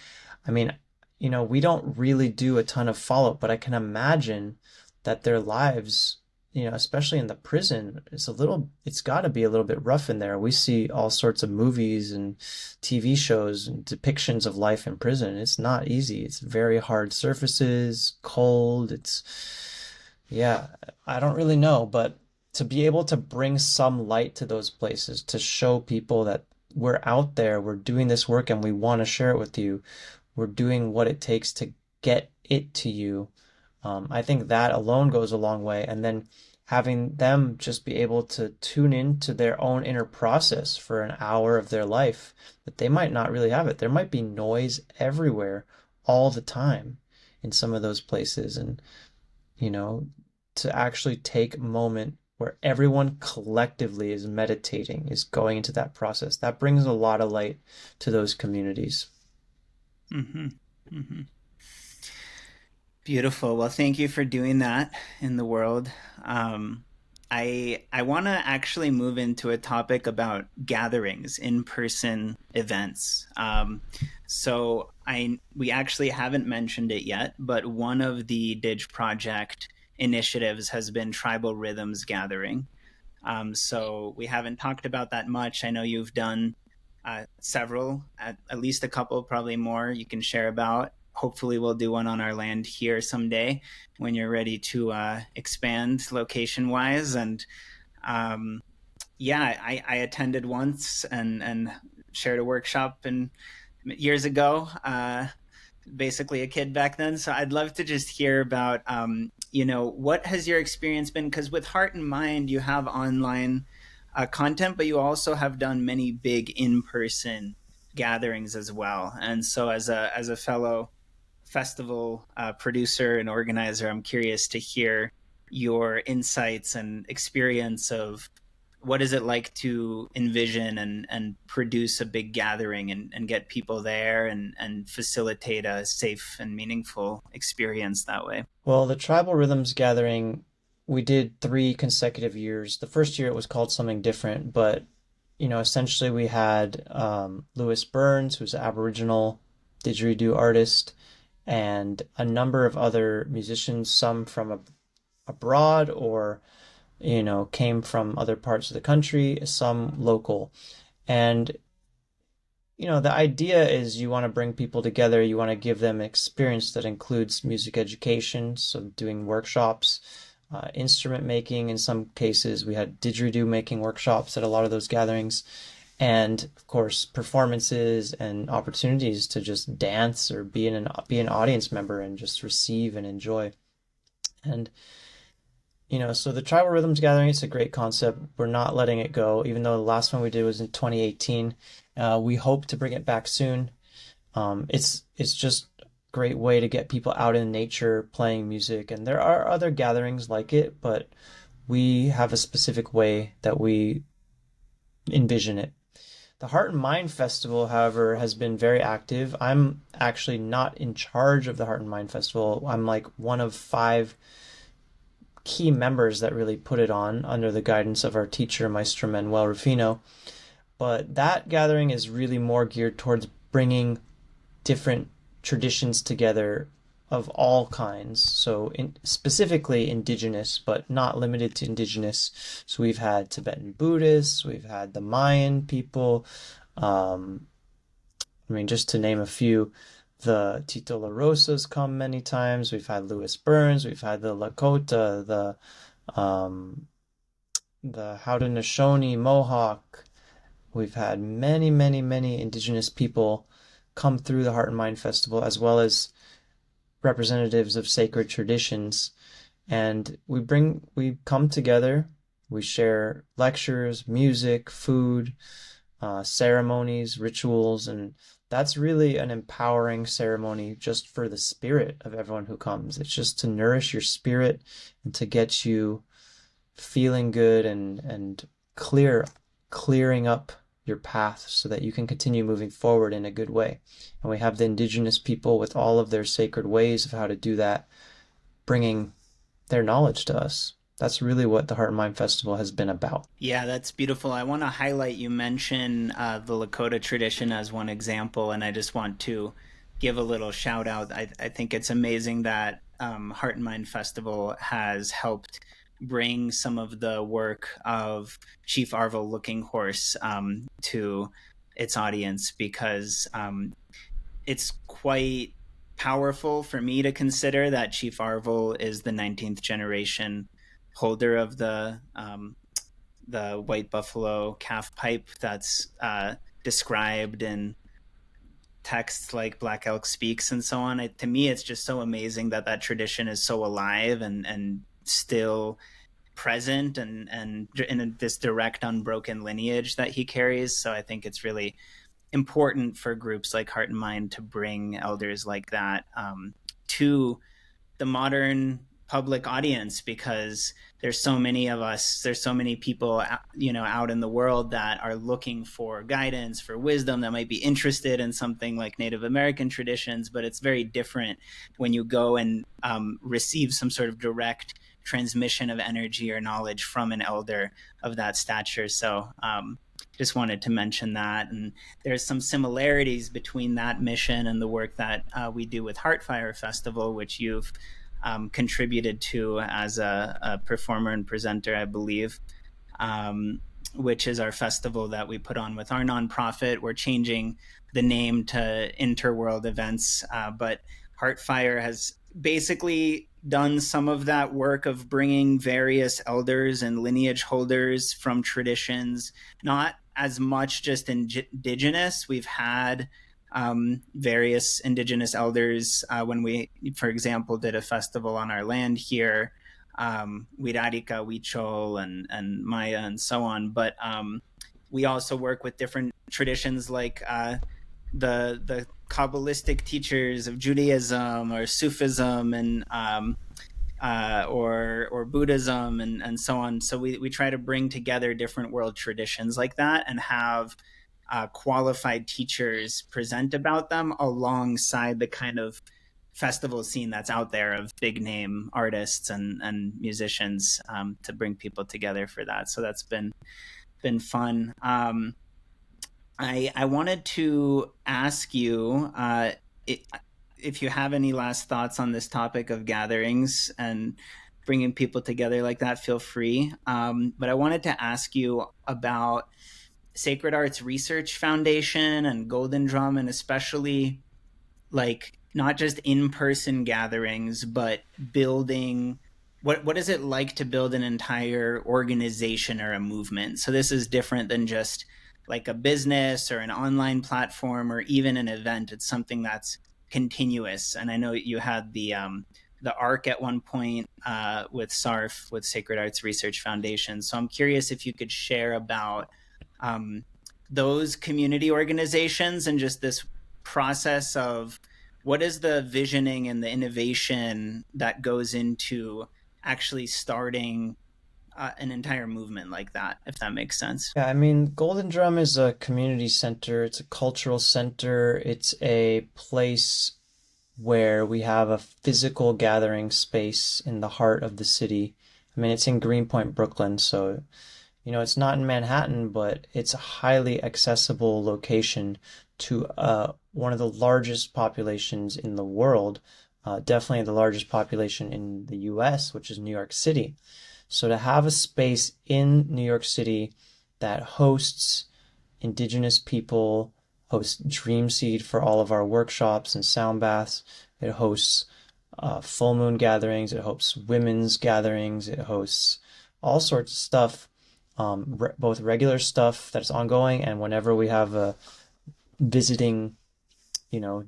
I mean, we don't really do a ton of follow-up, but I can imagine that their lives, especially in the prison, it's got to be a little bit rough in there. We see all sorts of movies and TV shows and depictions of life in prison. It's not easy. It's very hard surfaces, cold. Yeah, I don't really know, but to be able to bring some light to those places, to show people that we're out there, we're doing this work and we want to share it with you. We're doing what it takes to get it to you. I think that alone goes a long way. And then having them just be able to tune into their own inner process for an hour of their life, that they might not really have it. There might be noise everywhere all the time in some of those places. And, to actually take a moment where everyone collectively is meditating, is going into that process, that brings a lot of light to those communities. Mm-hmm. Mm-hmm. Beautiful. Well, thank you for doing that in the world. I want to actually move into a topic about gatherings, in-person events. So we actually haven't mentioned it yet, but one of the Didge Project initiatives has been Tribal Rhythms Gathering. So we haven't talked about that much. I know you've done several, at least a couple, probably more you can share about. Hopefully we'll do one on our land here someday when you're ready to expand location wise. And yeah, I attended once and shared a workshop years ago, basically a kid back then. So I'd love to just hear about, what has your experience been? Because with Heart and Mind, you have online content, but you also have done many big in-person gatherings as well. And so as a fellow festival producer and organizer, I'm curious to hear your insights and experience of what is it like to envision and produce a big gathering and get people there and facilitate a safe and meaningful experience that way. Well, the Tribal Rhythms Gathering, we did 3 consecutive years. The first year it was called something different, but essentially we had Lewis Burns, who's an Aboriginal didgeridoo artist, and a number of other musicians, some from abroad or came from other parts of the country, some local. And the idea is you want to bring people together, you want to give them experience that includes music education, so doing workshops, instrument making. In some cases, we had didgeridoo making workshops at a lot of those gatherings, and of course, performances and opportunities to just dance or be an audience member and just receive and enjoy. And so the Tribal Rhythms Gathering, it's a great concept. We're not letting it go, even though the last one we did was in 2018. We hope to bring it back soon. It's just a great way to get people out in nature playing music. And there are other gatherings like it, but we have a specific way that we envision it. The Heart and Mind Festival, however, has been very active. I'm actually not in charge of the Heart and Mind Festival. I'm like one of 5 key members that really put it on under the guidance of our teacher, Maestro Manuel Rufino. But that gathering is really more geared towards bringing different traditions together of all kinds. So specifically indigenous, but not limited to indigenous. So we've had Tibetan Buddhists, we've had the Mayan people. Just to name a few, the Tito La Rosa's come many times. We've had Lewis Burns. We've had the Lakota, the Haudenosaunee Mohawk. We've had many, many, many indigenous people come through the Heart and Mind Festival, as well as representatives of sacred traditions. And we come together. We share lectures, music, food, ceremonies, rituals, and that's really an empowering ceremony just for the spirit of everyone who comes. It's just to nourish your spirit and to get you feeling good and clearing up your path so that you can continue moving forward in a good way. And we have the indigenous people with all of their sacred ways of how to do that, bringing their knowledge to us. That's really what the Heart and Mind Festival has been about. Yeah, that's beautiful. I want to highlight, you mentioned the Lakota tradition as one example, and I just want to give a little shout out. I think it's amazing that Heart and Mind Festival has helped bring some of the work of Chief Arvel Looking Horse to its audience, because it's quite powerful for me to consider that Chief Arvel is the 19th generation holder of the white buffalo calf pipe that's described in texts like Black Elk Speaks and so on. To me, it's just so amazing that tradition is so alive and still present and in this direct, unbroken lineage that he carries. So I think it's really important for groups like Heart and Mind to bring elders like that to the modern public audience, because there's so many of us, there's so many people out in the world that are looking for guidance, for wisdom, that might be interested in something like Native American traditions, but it's very different when you go and receive some sort of direct transmission of energy or knowledge from an elder of that stature. So just wanted to mention that. And there's some similarities between that mission and the work that we do with Heartfire Festival, which you've contributed to as a performer and presenter, I believe, which is our festival that we put on with our nonprofit. We're changing the name to Interworld Events, but Heartfire has basically done some of that work of bringing various elders and lineage holders from traditions, not as much just indigenous. We've had various indigenous elders when we, for example, did a festival on our land here, Wirarika, Huichol, and Maya, and so on. But we also work with different traditions like the Kabbalistic teachers of Judaism or Sufism and or Buddhism and so on. So we try to bring together different world traditions like that and have qualified teachers present about them alongside the kind of festival scene that's out there of big name artists and musicians to bring people together for that. So that's been been fun. I wanted to ask you it, if you have any last thoughts on this topic of gatherings and bringing people together like that. Feel free. But I wanted to ask you about Sacred Arts Research Foundation and Golden Drum, and especially like not just in-person gatherings, but building what is it like to build an entire organization or a movement? So this is different than just like a business or an online platform or even an event. It's something that's continuous. And I know you had the ARC at one point with SARF, with Sacred Arts Research Foundation. So I'm curious if you could share about um, those community organizations and just this process of what is the visioning and the innovation that goes into actually starting an entire movement like that, if that makes sense. Yeah, I mean, Golden Drum is a community center, it's a cultural center, it's a place where we have a physical gathering space in the heart of the city. I mean, it's in Greenpoint, Brooklyn, so it's not in Manhattan, but it's a highly accessible location to one of the largest populations in the world, definitely the largest population in the US, which is New York City. So to have a space in New York City that hosts indigenous people, hosts Dream Seed for all of our workshops and sound baths, it hosts full moon gatherings, it hosts women's gatherings, it hosts all sorts of stuff, both regular stuff that's ongoing and whenever we have a visiting,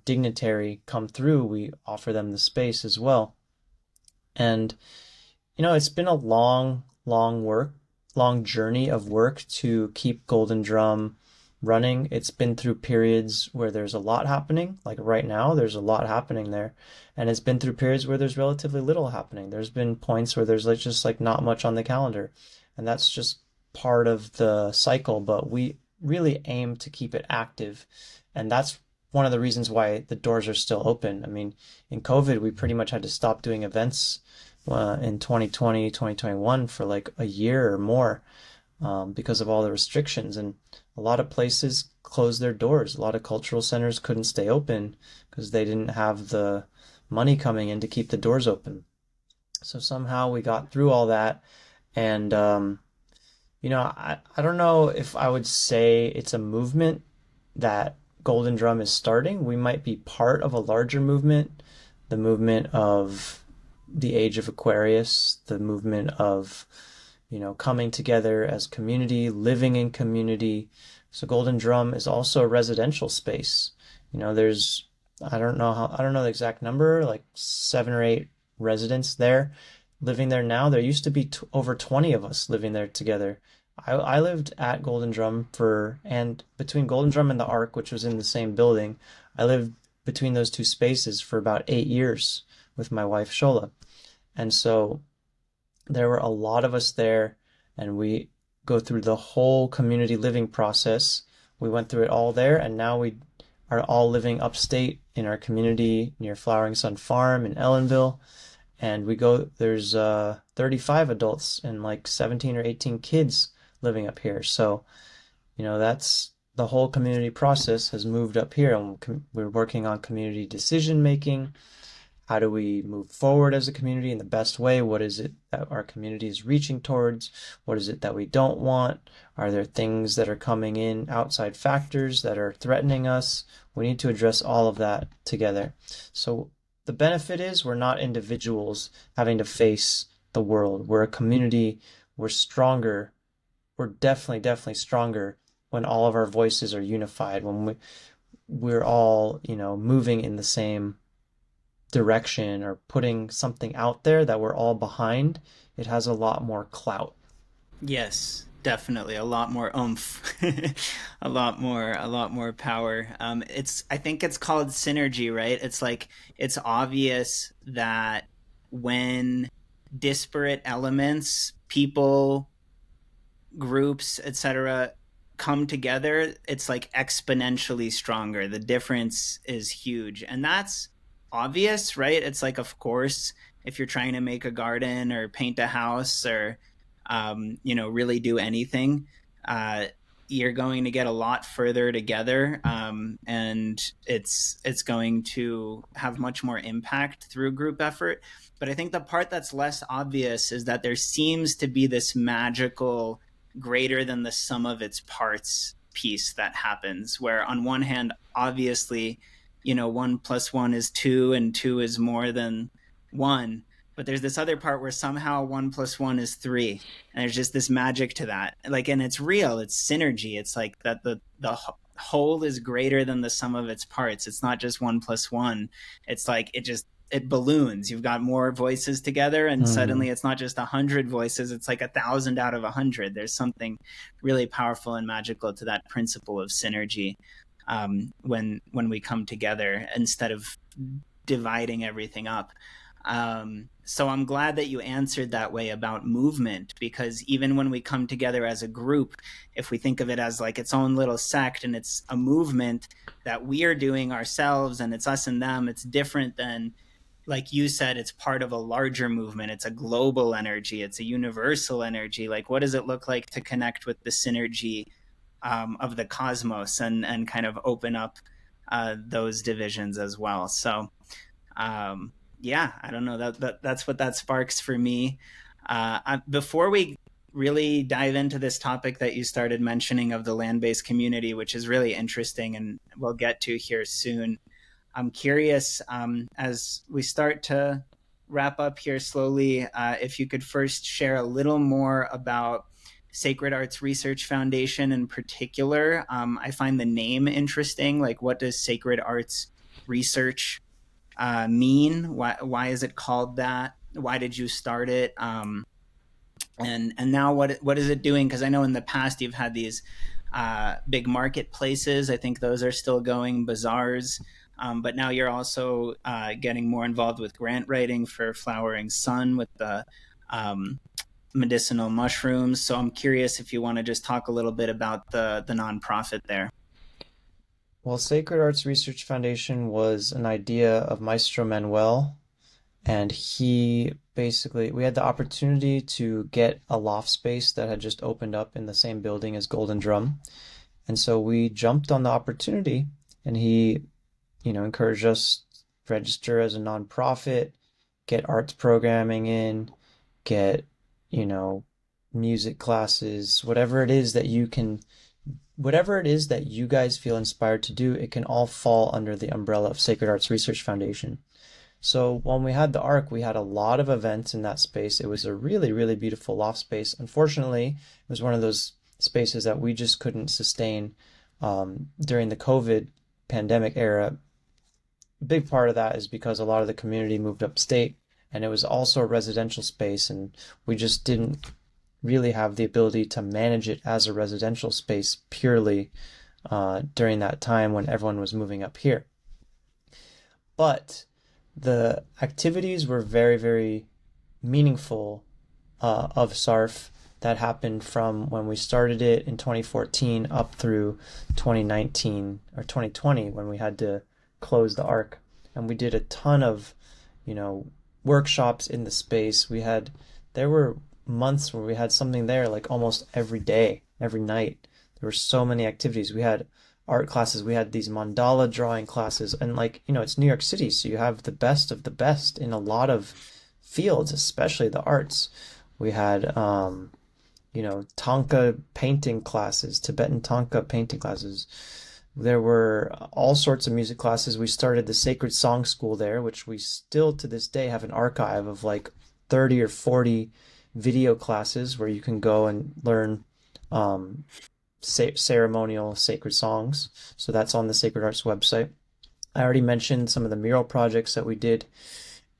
dignitary come through, we offer them the space as well. And it's been a long journey of work to keep Golden Drum running. It's been through periods where there's a lot happening, like right now, there's a lot happening there. And it's been through periods where there's relatively little happening. There's been points where there's just not much on the calendar. And that's just part of the cycle, but we really aim to keep it active. And that's one of the reasons why the doors are still open. I mean, in COVID, we pretty much had to stop doing events in 2020, 2021 for like a year or more because of all the restrictions. And a lot of places closed their doors. A lot of cultural centers couldn't stay open because they didn't have the money coming in to keep the doors open. So somehow we got through all that. And, I don't know if I would say it's a movement that Golden Drum is starting. We might be part of a larger movement, the movement of the age of Aquarius, the movement of, coming together as community, living in community. So Golden Drum is also a residential space. There's, I don't know the exact number, like 7 or 8 residents there living there now. There used to be over 20 of us living there together. I lived at Golden Drum and between Golden Drum and the Arc, which was in the same building, I lived between those two spaces for about 8 years with my wife Shola. And so there were a lot of us there, and we go through the whole community living process. We went through it all there, and now we are all living upstate in our community near Flowering Sun Farm in Ellenville. And there's 35 adults and like 17 or 18 kids living up here. So, that's the whole community process has moved up here, and we're working on community decision making. How do we move forward as a community in the best way? What is it that our community is reaching towards? What is it that we don't want? Are there things that are coming in, outside factors that are threatening us? We need to address all of that together. So the benefit is we're not individuals having to face the world. We're a community. We're stronger. We're definitely stronger when all of our voices are unified, when we're all, moving in the same direction or putting something out there that we're all behind. It has a lot more clout. Yes, definitely a lot more oomph, a lot more power. I think it's called synergy, right? It's like it's obvious that when disparate elements, people, groups, etc., come together, it's like exponentially stronger. The difference is huge, and that's obvious, right? It's like, of course, if you're trying to make a garden or paint a house or really do anything, uh, you're going to get a lot further together, and it's going to have much more impact through group effort. But I think the part that's less obvious is that there seems to be this magical greater than the sum of its parts piece that happens, where on one hand, obviously, 1 + 1 is 2 and 2 is more than 1, but there's this other part where somehow 1 + 1 is 3, and there's just this magic to that, like, and it's real, it's synergy. It's like that the whole is greater than the sum of its parts. It's not just 1 + 1. It's like it balloons. You've got more voices together, and suddenly it's not just 100 voices, it's like 1,000 out of 100. There's something really powerful and magical to that principle of synergy, when we come together instead of dividing everything up. So I'm glad that you answered that way about movement, because even when we come together as a group, if we think of it as like its own little sect and it's a movement that we are doing ourselves and it's us and them, it's different than, like you said, it's part of a larger movement. It's a global energy. It's a universal energy. Like, what does it look like to connect with the synergy of the cosmos, and kind of open up those divisions as well? So, yeah, I don't know, that's what that sparks for me. Before we really dive into this topic that you started mentioning of the land-based community, which is really interesting and we'll get to here soon, I'm curious, as we start to wrap up here slowly, if you could first share a little more about Sacred Arts Research Foundation in particular. I find the name interesting. Like, what does Sacred Arts Research mean? Why is it called that? Why did you start it? And now what is it doing? Because I know in the past you've had these big marketplaces. I think those are still going, bazaars. But now you're also getting more involved with grant writing for Flowering Sun with the medicinal mushrooms. So I'm curious if you want to just talk a little bit about the nonprofit there. Well, Sacred Arts Research Foundation was an idea of Maestro Manuel, and we had the opportunity to get a loft space that had just opened up in the same building as Golden Drum. And so we jumped on the opportunity, and he, encouraged us to register as a nonprofit, get arts programming in, get, music classes, whatever it is that you guys feel inspired to do, it can all fall under the umbrella of Sacred Arts Research Foundation. So when we had the ARC, we had a lot of events in that space. It was a really, really beautiful loft space. Unfortunately, it was one of those spaces that we just couldn't sustain during the COVID pandemic era. A big part of that is because a lot of the community moved upstate, and it was also a residential space, and we just didn't really have the ability to manage it as a residential space purely during that time when everyone was moving up here. But the activities were very, very meaningful of SARF that happened from when we started it in 2014 up through 2019 or 2020 when we had to close the ARC. And we did a ton of, workshops in the space. There were months where we had something there like almost every day, every night. There were so many activities. We had art classes, we had these mandala drawing classes, and it's New York City, so you have the best of the best in a lot of fields, especially the arts. We had Tanka painting classes, Tibetan Tanka painting classes. There were all sorts of music classes. We started the Sacred Song School there, which we still to this day have an archive of like 30 or 40 video classes where you can go and learn ceremonial sacred songs. So that's on the Sacred Arts website. I already mentioned some of the mural projects that we did.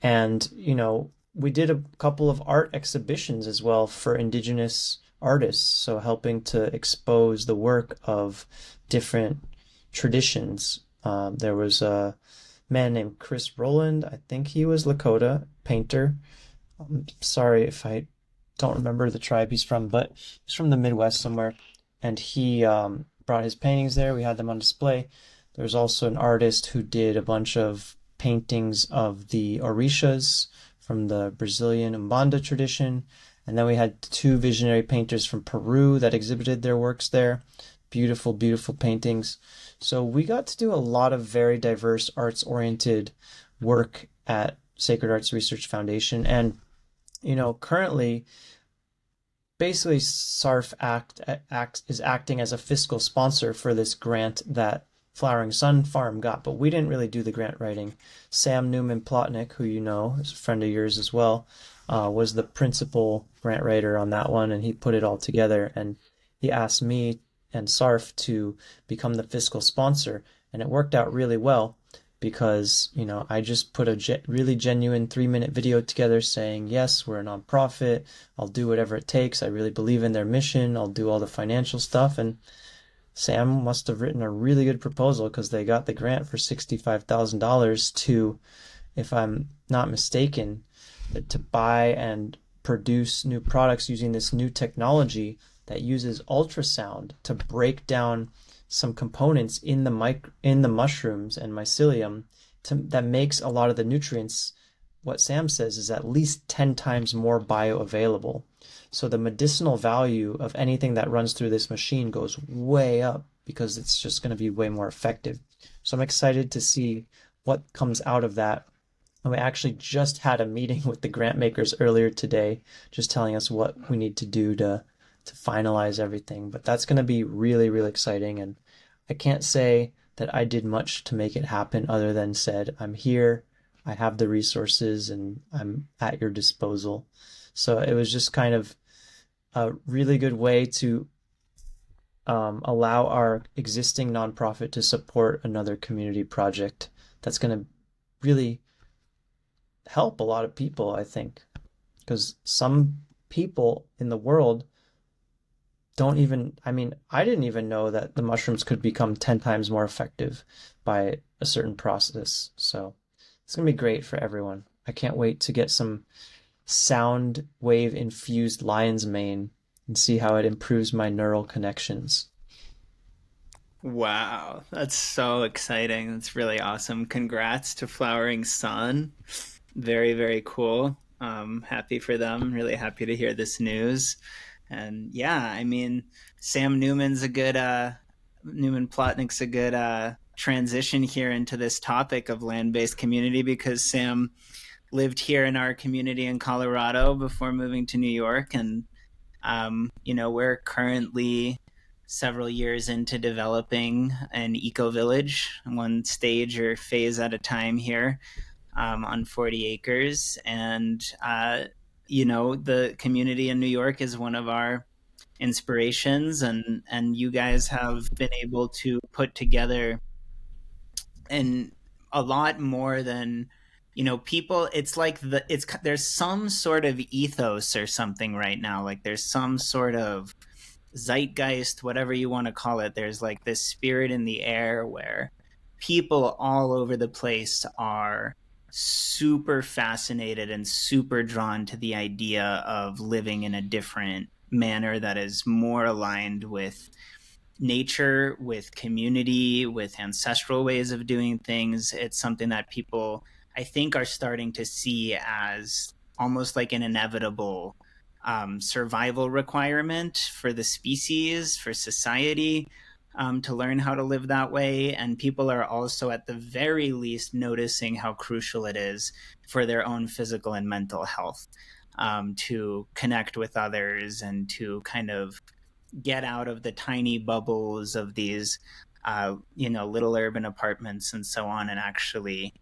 And, we did a couple of art exhibitions as well for Indigenous artists. So helping to expose the work of different traditions. There was a man named Chris Rowland. I think he was Lakota painter. I'm sorry if I don't remember the tribe he's from, but he's from the Midwest somewhere. And he brought his paintings there. We had them on display. There's also an artist who did a bunch of paintings of the Orishas from the Brazilian Umbanda tradition. And then we had two visionary painters from Peru that exhibited their works there. Beautiful, beautiful paintings. So we got to do a lot of very diverse arts-oriented work at Sacred Arts Research Foundation. And, currently, basically is acting as a fiscal sponsor for this grant that Flowering Sun Farm got, but we didn't really do the grant writing. Sam Newman Plotnick, who is a friend of yours as well, was the principal grant writer on that one, and he put it all together, and he asked me and Sarf to become the fiscal sponsor, and it worked out really well because, I just put a really genuine 3-minute video together saying, yes, we're a nonprofit. I'll do whatever it takes. I really believe in their mission. I'll do all the financial stuff. And Sam must have written a really good proposal because they got the grant for $65,000 to, if I'm not mistaken, to buy and produce new products using this new technology that uses ultrasound to break down some components in the mushrooms and mycelium that makes a lot of the nutrients, what Sam says, is at least 10 times more bioavailable. So the medicinal value of anything that runs through this machine goes way up because it's just going to be way more effective. So I'm excited to see what comes out of that. And we actually just had a meeting with the grant makers earlier today, just telling us what we need to do to finalize everything. But that's going to be really, really exciting. And I can't say that I did much to make it happen other than said, I'm here, I have the resources, and I'm at your disposal. So it was just kind of a really good way to allow our existing nonprofit to support another community project that's going to really help a lot of people, I think. Because some people in the world I didn't even know that the mushrooms could become 10 times more effective by a certain process. So it's going to be great for everyone. I can't wait to get some sound wave infused lion's mane and see how it improves my neural connections. Wow, that's so exciting. That's really awesome. Congrats to Flowering Sun. Very, very cool. Happy for them. Really happy to hear this news. And yeah, I mean, Sam Newman's a good, Newman Plotnick's a good transition here into this topic of land-based community because Sam lived here in our community in Colorado before moving to New York. And, we're currently several years into developing an eco-village, one stage or phase at a time here on 40 acres. And, the community in New York is one of our inspirations, and you guys have been able to put together and a lot more than people. It's like there's some sort of ethos or something right now, like there's some sort of zeitgeist, whatever you want to call it. There's like this spirit in the air where people all over the place are super fascinated and super drawn to the idea of living in a different manner that is more aligned with nature, with community, with ancestral ways of doing things. It's something that people, I think, are starting to see as almost like an inevitable survival requirement for the species, for society, to learn how to live that way. And people are also, at the very least, noticing how crucial it is for their own physical and mental health, to connect with others and to kind of get out of the tiny bubbles of these, little urban apartments and so on, and actually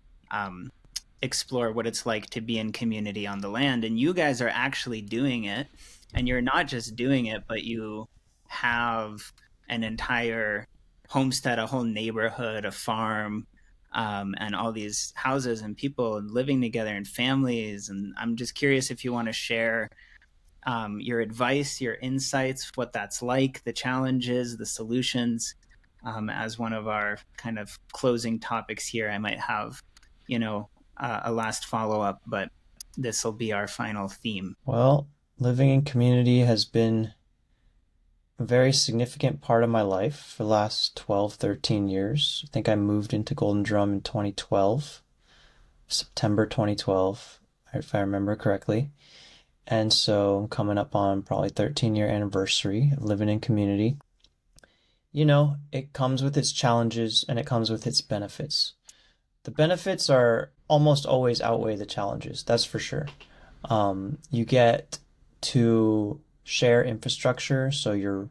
explore what it's like to be in community on the land. And you guys are actually doing it, and you're not just doing it, but you have an entire homestead, a whole neighborhood, a farm, and all these houses and people living together in families. And I'm just curious if you want to share your advice, your insights, what that's like, the challenges, the solutions. As one of our kind of closing topics here, I might have, a last follow-up, but this will be our final theme. Well, living in community has been a very significant part of my life for the last 12, 13 years. I think I moved into Golden Drum in 2012, September 2012, if I remember correctly. And so I'm coming up on probably 13-year anniversary of living in community. It comes with its challenges and it comes with its benefits. The benefits are almost always outweigh the challenges, that's for sure. You get to share infrastructure, so your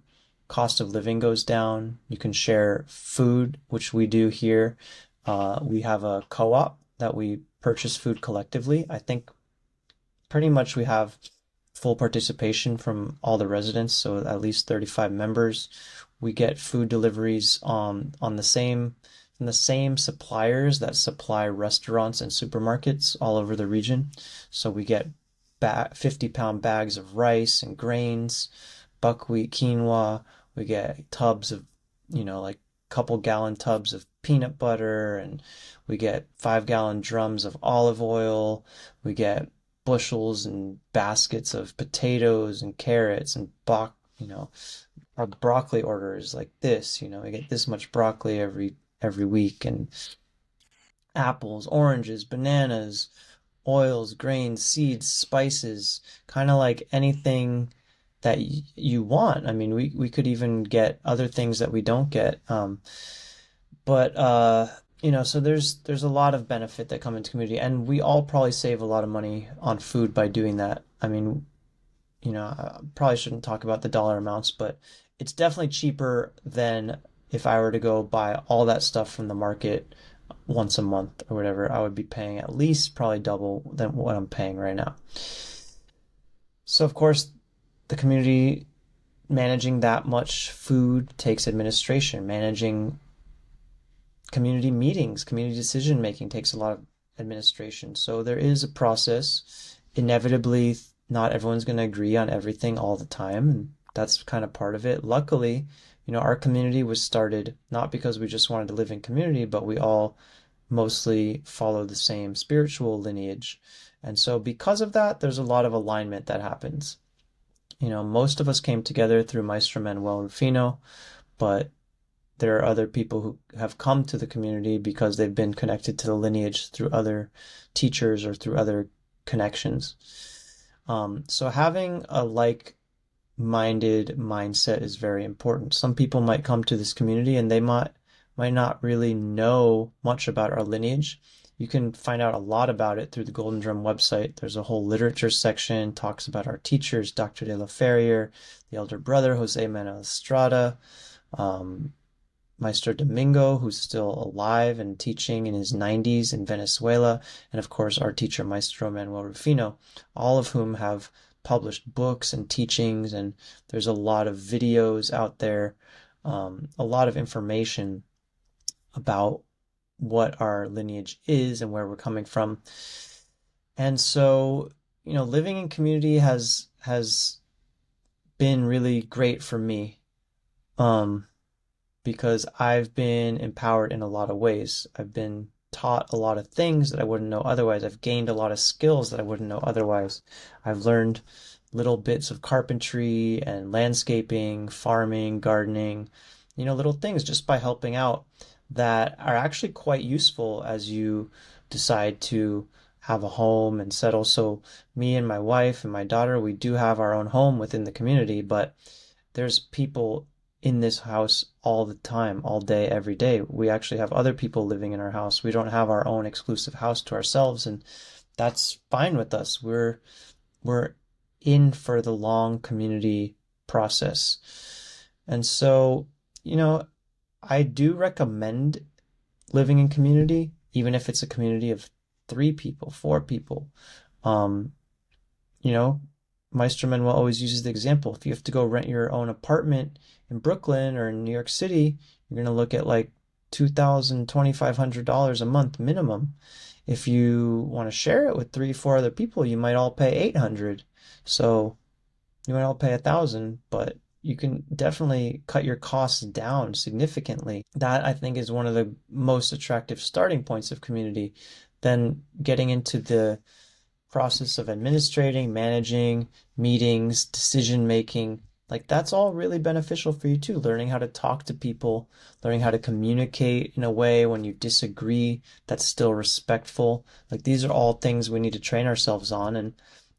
cost of living goes down. You can share food, which we do here. We have a co-op that we purchase food collectively. I think pretty much we have full participation from all the residents, so at least 35 members. We get food deliveries on the same from the same suppliers that supply restaurants and supermarkets all over the region. So we get 50-pound bags of rice and grains, buckwheat, quinoa. We get tubs of, like couple-gallon tubs of peanut butter, and we get 5-gallon drums of olive oil. We get bushels and baskets of potatoes and carrots and our broccoli order is like this, we get this much broccoli every week, and apples, oranges, bananas, oils, grains, seeds, spices, kind of like anything that you want. I mean, we could even get other things that we don't get. So there's a lot of benefit that come into community, and we all probably save a lot of money on food by doing that. I mean, I probably shouldn't talk about the dollar amounts, but it's definitely cheaper than if I were to go buy all that stuff from the market once a month or whatever. I would be paying at least probably double than what I'm paying right now. So of course, the community managing that much food takes administration. Managing community meetings, community decision making takes a lot of administration. So there is a process. Inevitably, not everyone's going to agree on everything all the time, and that's kind of part of it. Luckily, our community was started not because we just wanted to live in community, but we all mostly follow the same spiritual lineage. And so because of that, there's a lot of alignment that happens. Most of us came together through Maestro Manuel Rufino, but there are other people who have come to the community because they've been connected to the lineage through other teachers or through other connections. So having a like-minded mindset is very important. Some people might come to this community and they might not really know much about our lineage. You can find out a lot about it through the Golden Drum website. There's a whole literature section, talks about our teachers, Dr. de la Ferrier, the elder brother, Jose Manuel Estrada, Maestro Domingo, who's still alive and teaching in his 90s in Venezuela, and of course our teacher Maestro Manuel Rufino, all of whom have published books and teachings, and there's a lot of videos out there, a lot of information about what our lineage is and where we're coming from. And so, living in community has been really great for me. Because I've been empowered in a lot of ways. I've been taught a lot of things that I wouldn't know otherwise. I've gained a lot of skills that I wouldn't know otherwise. I've learned little bits of carpentry and landscaping, farming, gardening, little things just by helping out that are actually quite useful as you decide to have a home and settle. So me and my wife and my daughter, we do have our own home within the community, but there's people in this house all the time, all day, every day. We actually have other people living in our house. We don't have our own exclusive house to ourselves, and that's fine with us. We're in for the long community process. And so, I do recommend living in community, even if it's a community of 3 people, 4 people. Maestro Manuel always uses the example. If you have to go rent your own apartment in Brooklyn or in New York City, you're going to look at like $2,000, $2,500 a month minimum. If you want to share it with 3, 4 other people, you might all pay $800. So you might all pay $1,000, but you can definitely cut your costs down significantly. That, I think, is one of the most attractive starting points of community. Then getting into the process of administrating, managing, meetings, decision making, that's all really beneficial for you too. Learning how to talk to people, learning how to communicate in a way when you disagree that's still respectful. These are all things we need to train ourselves on. And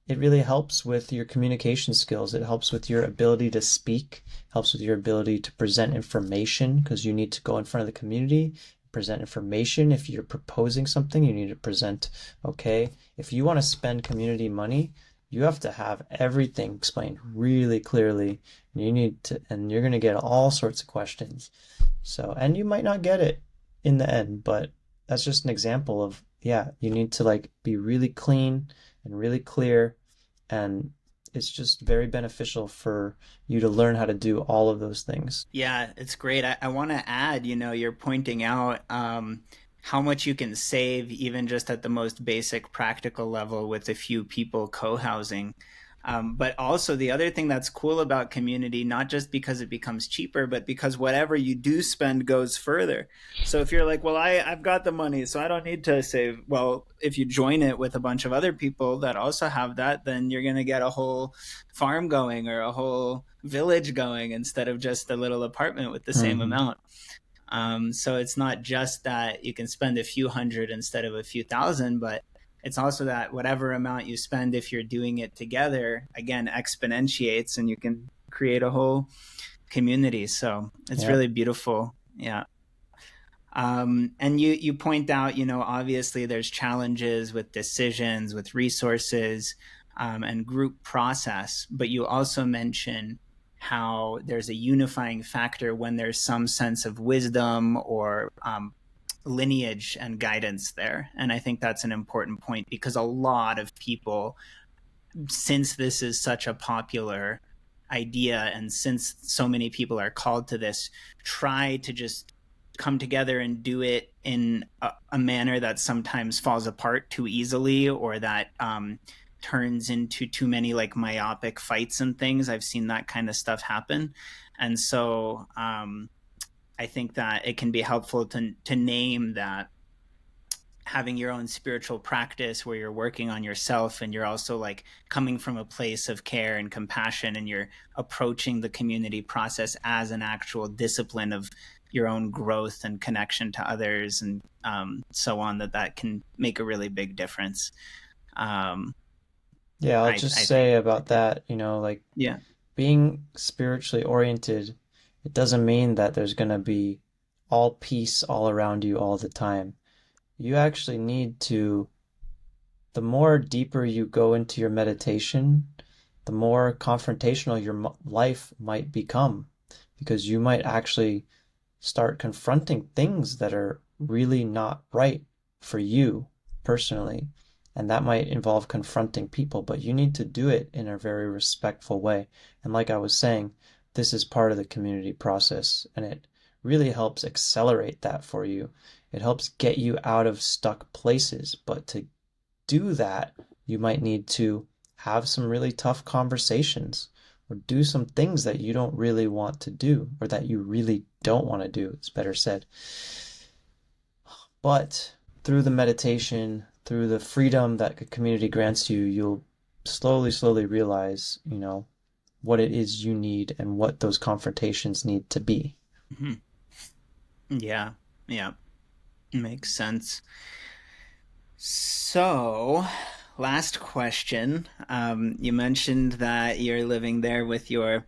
it really helps with your communication skills. It helps with your ability to speak, helps with your ability to present information because you need to go in front of the community, present information. If you're proposing something, you need to present, okay, if you want to spend community money, you have to have everything explained really clearly. You need to, and you're going to get all sorts of questions. So, and you might not get it in the end, but that's just an example of, yeah, you need to like be really clean and really clear, and it's just very beneficial for you to learn how to do all of those things. Yeah, it's great. I want to add, you're pointing out how much you can save even just at the most basic practical level with a few people co-housing. But also the other thing that's cool about community, not just because it becomes cheaper, but because whatever you do spend goes further. So if you're like, well, I've got the money, so I don't need to save. Well, if you join it with a bunch of other people that also have that, then you're going to get a whole farm going or a whole village going instead of just a little apartment with the same Mm-hmm. amount. So it's not just that you can spend a few hundred instead of a few thousand, but it's also that whatever amount you spend, if you're doing it together, again, exponentiates and you can create a whole community. So it's Yeah. really beautiful. Yeah. And you point out, obviously there's challenges with decisions, with resources, and group process, but you also mention how there's a unifying factor when there's some sense of wisdom or lineage and guidance there. And I think that's an important point because a lot of people, since this is such a popular idea and since so many people are called to this, try to just come together and do it in a manner that sometimes falls apart too easily or that turns into too many like myopic fights and things. I've seen that kind of stuff happen. And so I think that it can be helpful to name that having your own spiritual practice where you're working on yourself and you're also like coming from a place of care and compassion and you're approaching the community process as an actual discipline of your own growth and connection to others and so on, that can make a really big difference. um, Yeah, I'll I just think. say about that, like Yeah. being spiritually oriented, it doesn't mean that there's going to be all peace all around you all the time. You actually need to, the more deeper you go into your meditation, the more confrontational your life might become because you might actually start confronting things that are really not right for you personally. And that might involve confronting people, but you need to do it in a very respectful way. And like I was saying, this is part of the community process, and it really helps accelerate that for you. It helps get you out of stuck places. But to do that, you might need to have some really tough conversations or do some things that you don't really want to do or that you really don't want to do. It's better said. But through the meditation, through the freedom that the community grants you, you'll slowly realize, what it is you need and what those confrontations need to be. Hmm. Yeah. Yeah. Makes sense. So, last question. You mentioned that you're living there with your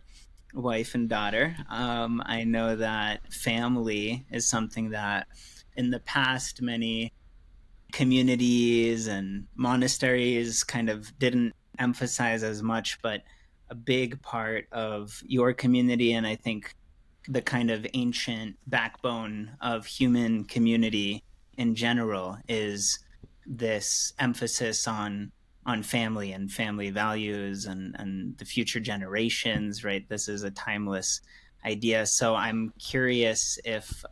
wife and daughter. I know that family is something that in the past many communities and monasteries kind of didn't emphasize as much, but a big part of your community, and I think the kind of ancient backbone of human community in general, is this emphasis on family and family values and the future generations, right? This is a timeless idea. So I'm curious if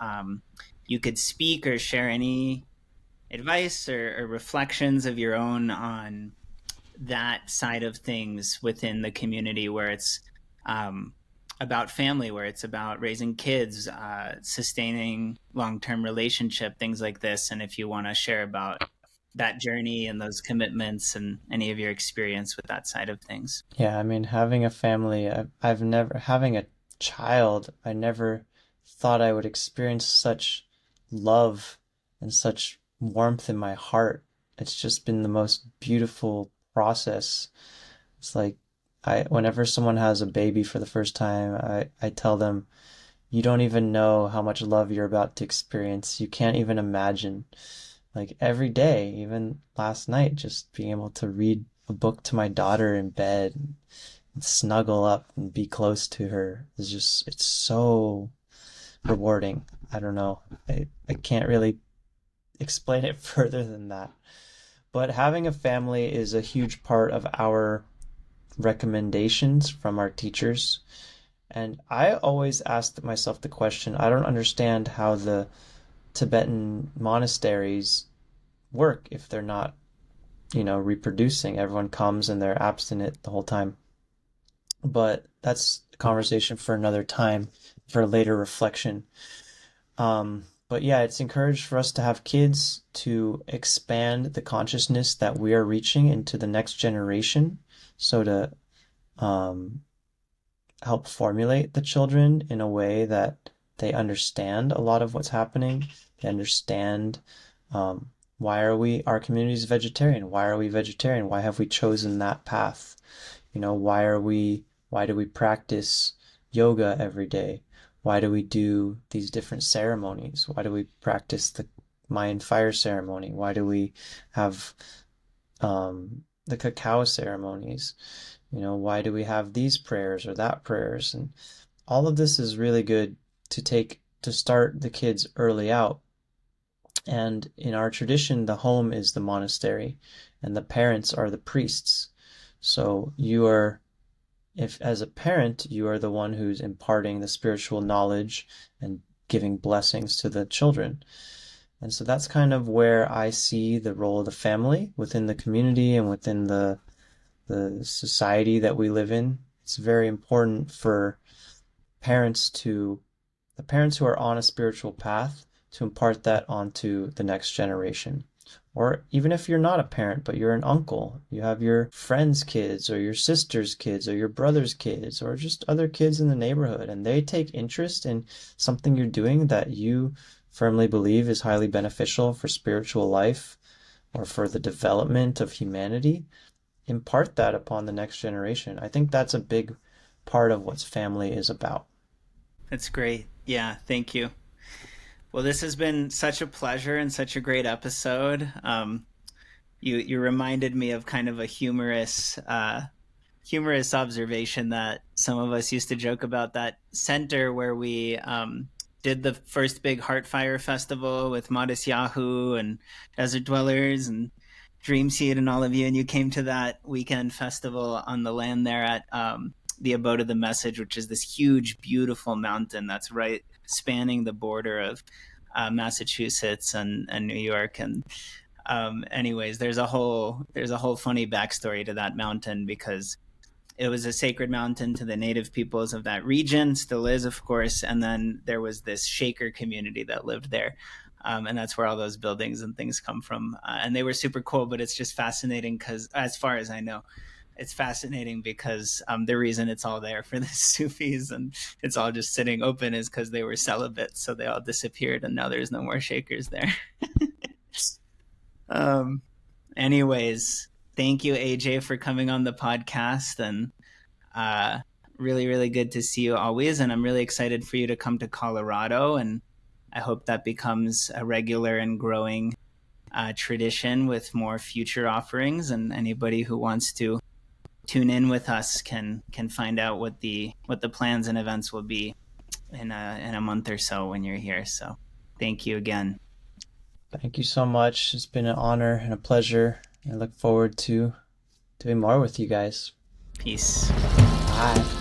you could speak or share any advice or reflections of your own on that side of things within the community where it's um, about family, where it's about raising kids, sustaining long-term relationship, things like this. And if you want to share about that journey and those commitments and any of your experience with that side of things. Yeah, I mean, having a family, I've never, having a child, I never thought I would experience such love and such warmth in my heart. It's just been the most beautiful process. It's like whenever someone has a baby for the first time, I tell them, you don't even know how much love you're about to experience. You can't even imagine. Like every day, even last night, just being able to read a book to my daughter in bed and snuggle up and be close to her is just, it's so rewarding. I don't know. I can't really explain it further than that. But having a family is a huge part of our recommendations from our teachers. And I always ask myself the question, I don't understand how the Tibetan monasteries work if they're not, reproducing. Everyone comes and they're abstinent the whole time. But that's a conversation for another time, for later reflection. But yeah, it's encouraged for us to have kids to expand the consciousness that we are reaching into the next generation. So to help formulate the children in a way that they understand a lot of what's happening. They understand why are our community is vegetarian? Why are we vegetarian? Why have we chosen that path? Why do we practice yoga every day? Why do we do these different ceremonies? Why do we practice the Mayan fire ceremony? Why do we have the cacao ceremonies? Why do we have these prayers or that prayers? And all of this is really good to start the kids early out. And in our tradition, the home is the monastery and the parents are the priests. So if as a parent, you are the one who's imparting the spiritual knowledge and giving blessings to the children. And so that's kind of where I see the role of the family within the community and within the society that we live in. It's very important for the parents who are on a spiritual path to impart that onto the next generation. Or even if you're not a parent, but you're an uncle, you have your friend's kids or your sister's kids or your brother's kids or just other kids in the neighborhood, and they take interest in something you're doing that you firmly believe is highly beneficial for spiritual life or for the development of humanity, impart that upon the next generation. I think that's a big part of what family is about. That's great. Yeah, thank you. Well, this has been such a pleasure and such a great episode. You reminded me of kind of a humorous observation that some of us used to joke about that center where we did the first big Heartfire festival with Modest Yahoo and Desert Dwellers and Dreamseed and all of you, and you came to that weekend festival on the land there at the Abode of the Message, which is this huge, beautiful mountain that's right spanning the border of Massachusetts and New York. And anyways, there's a whole funny backstory to that mountain because it was a sacred mountain to the native peoples of that region, still is, of course. And then there was this Shaker community that lived there. And that's where all those buildings and things come from. And they were super cool, but it's just fascinating because, as far as I know, it's fascinating because the reason it's all there for the Sufis and it's all just sitting open is because they were celibate. So they all disappeared and now there's no more Shakers there. Anyways, thank you, AJ, for coming on the podcast. And really, really good to see you always. And I'm really excited for you to come to Colorado. And I hope that becomes a regular and growing tradition with more future offerings. And anybody who wants to tune in with us can find out what the plans and events will be in a month or so when you're here. So thank you again. Thank you so much. It's been an honor and a pleasure. I look forward to doing more with you guys. Peace. Bye.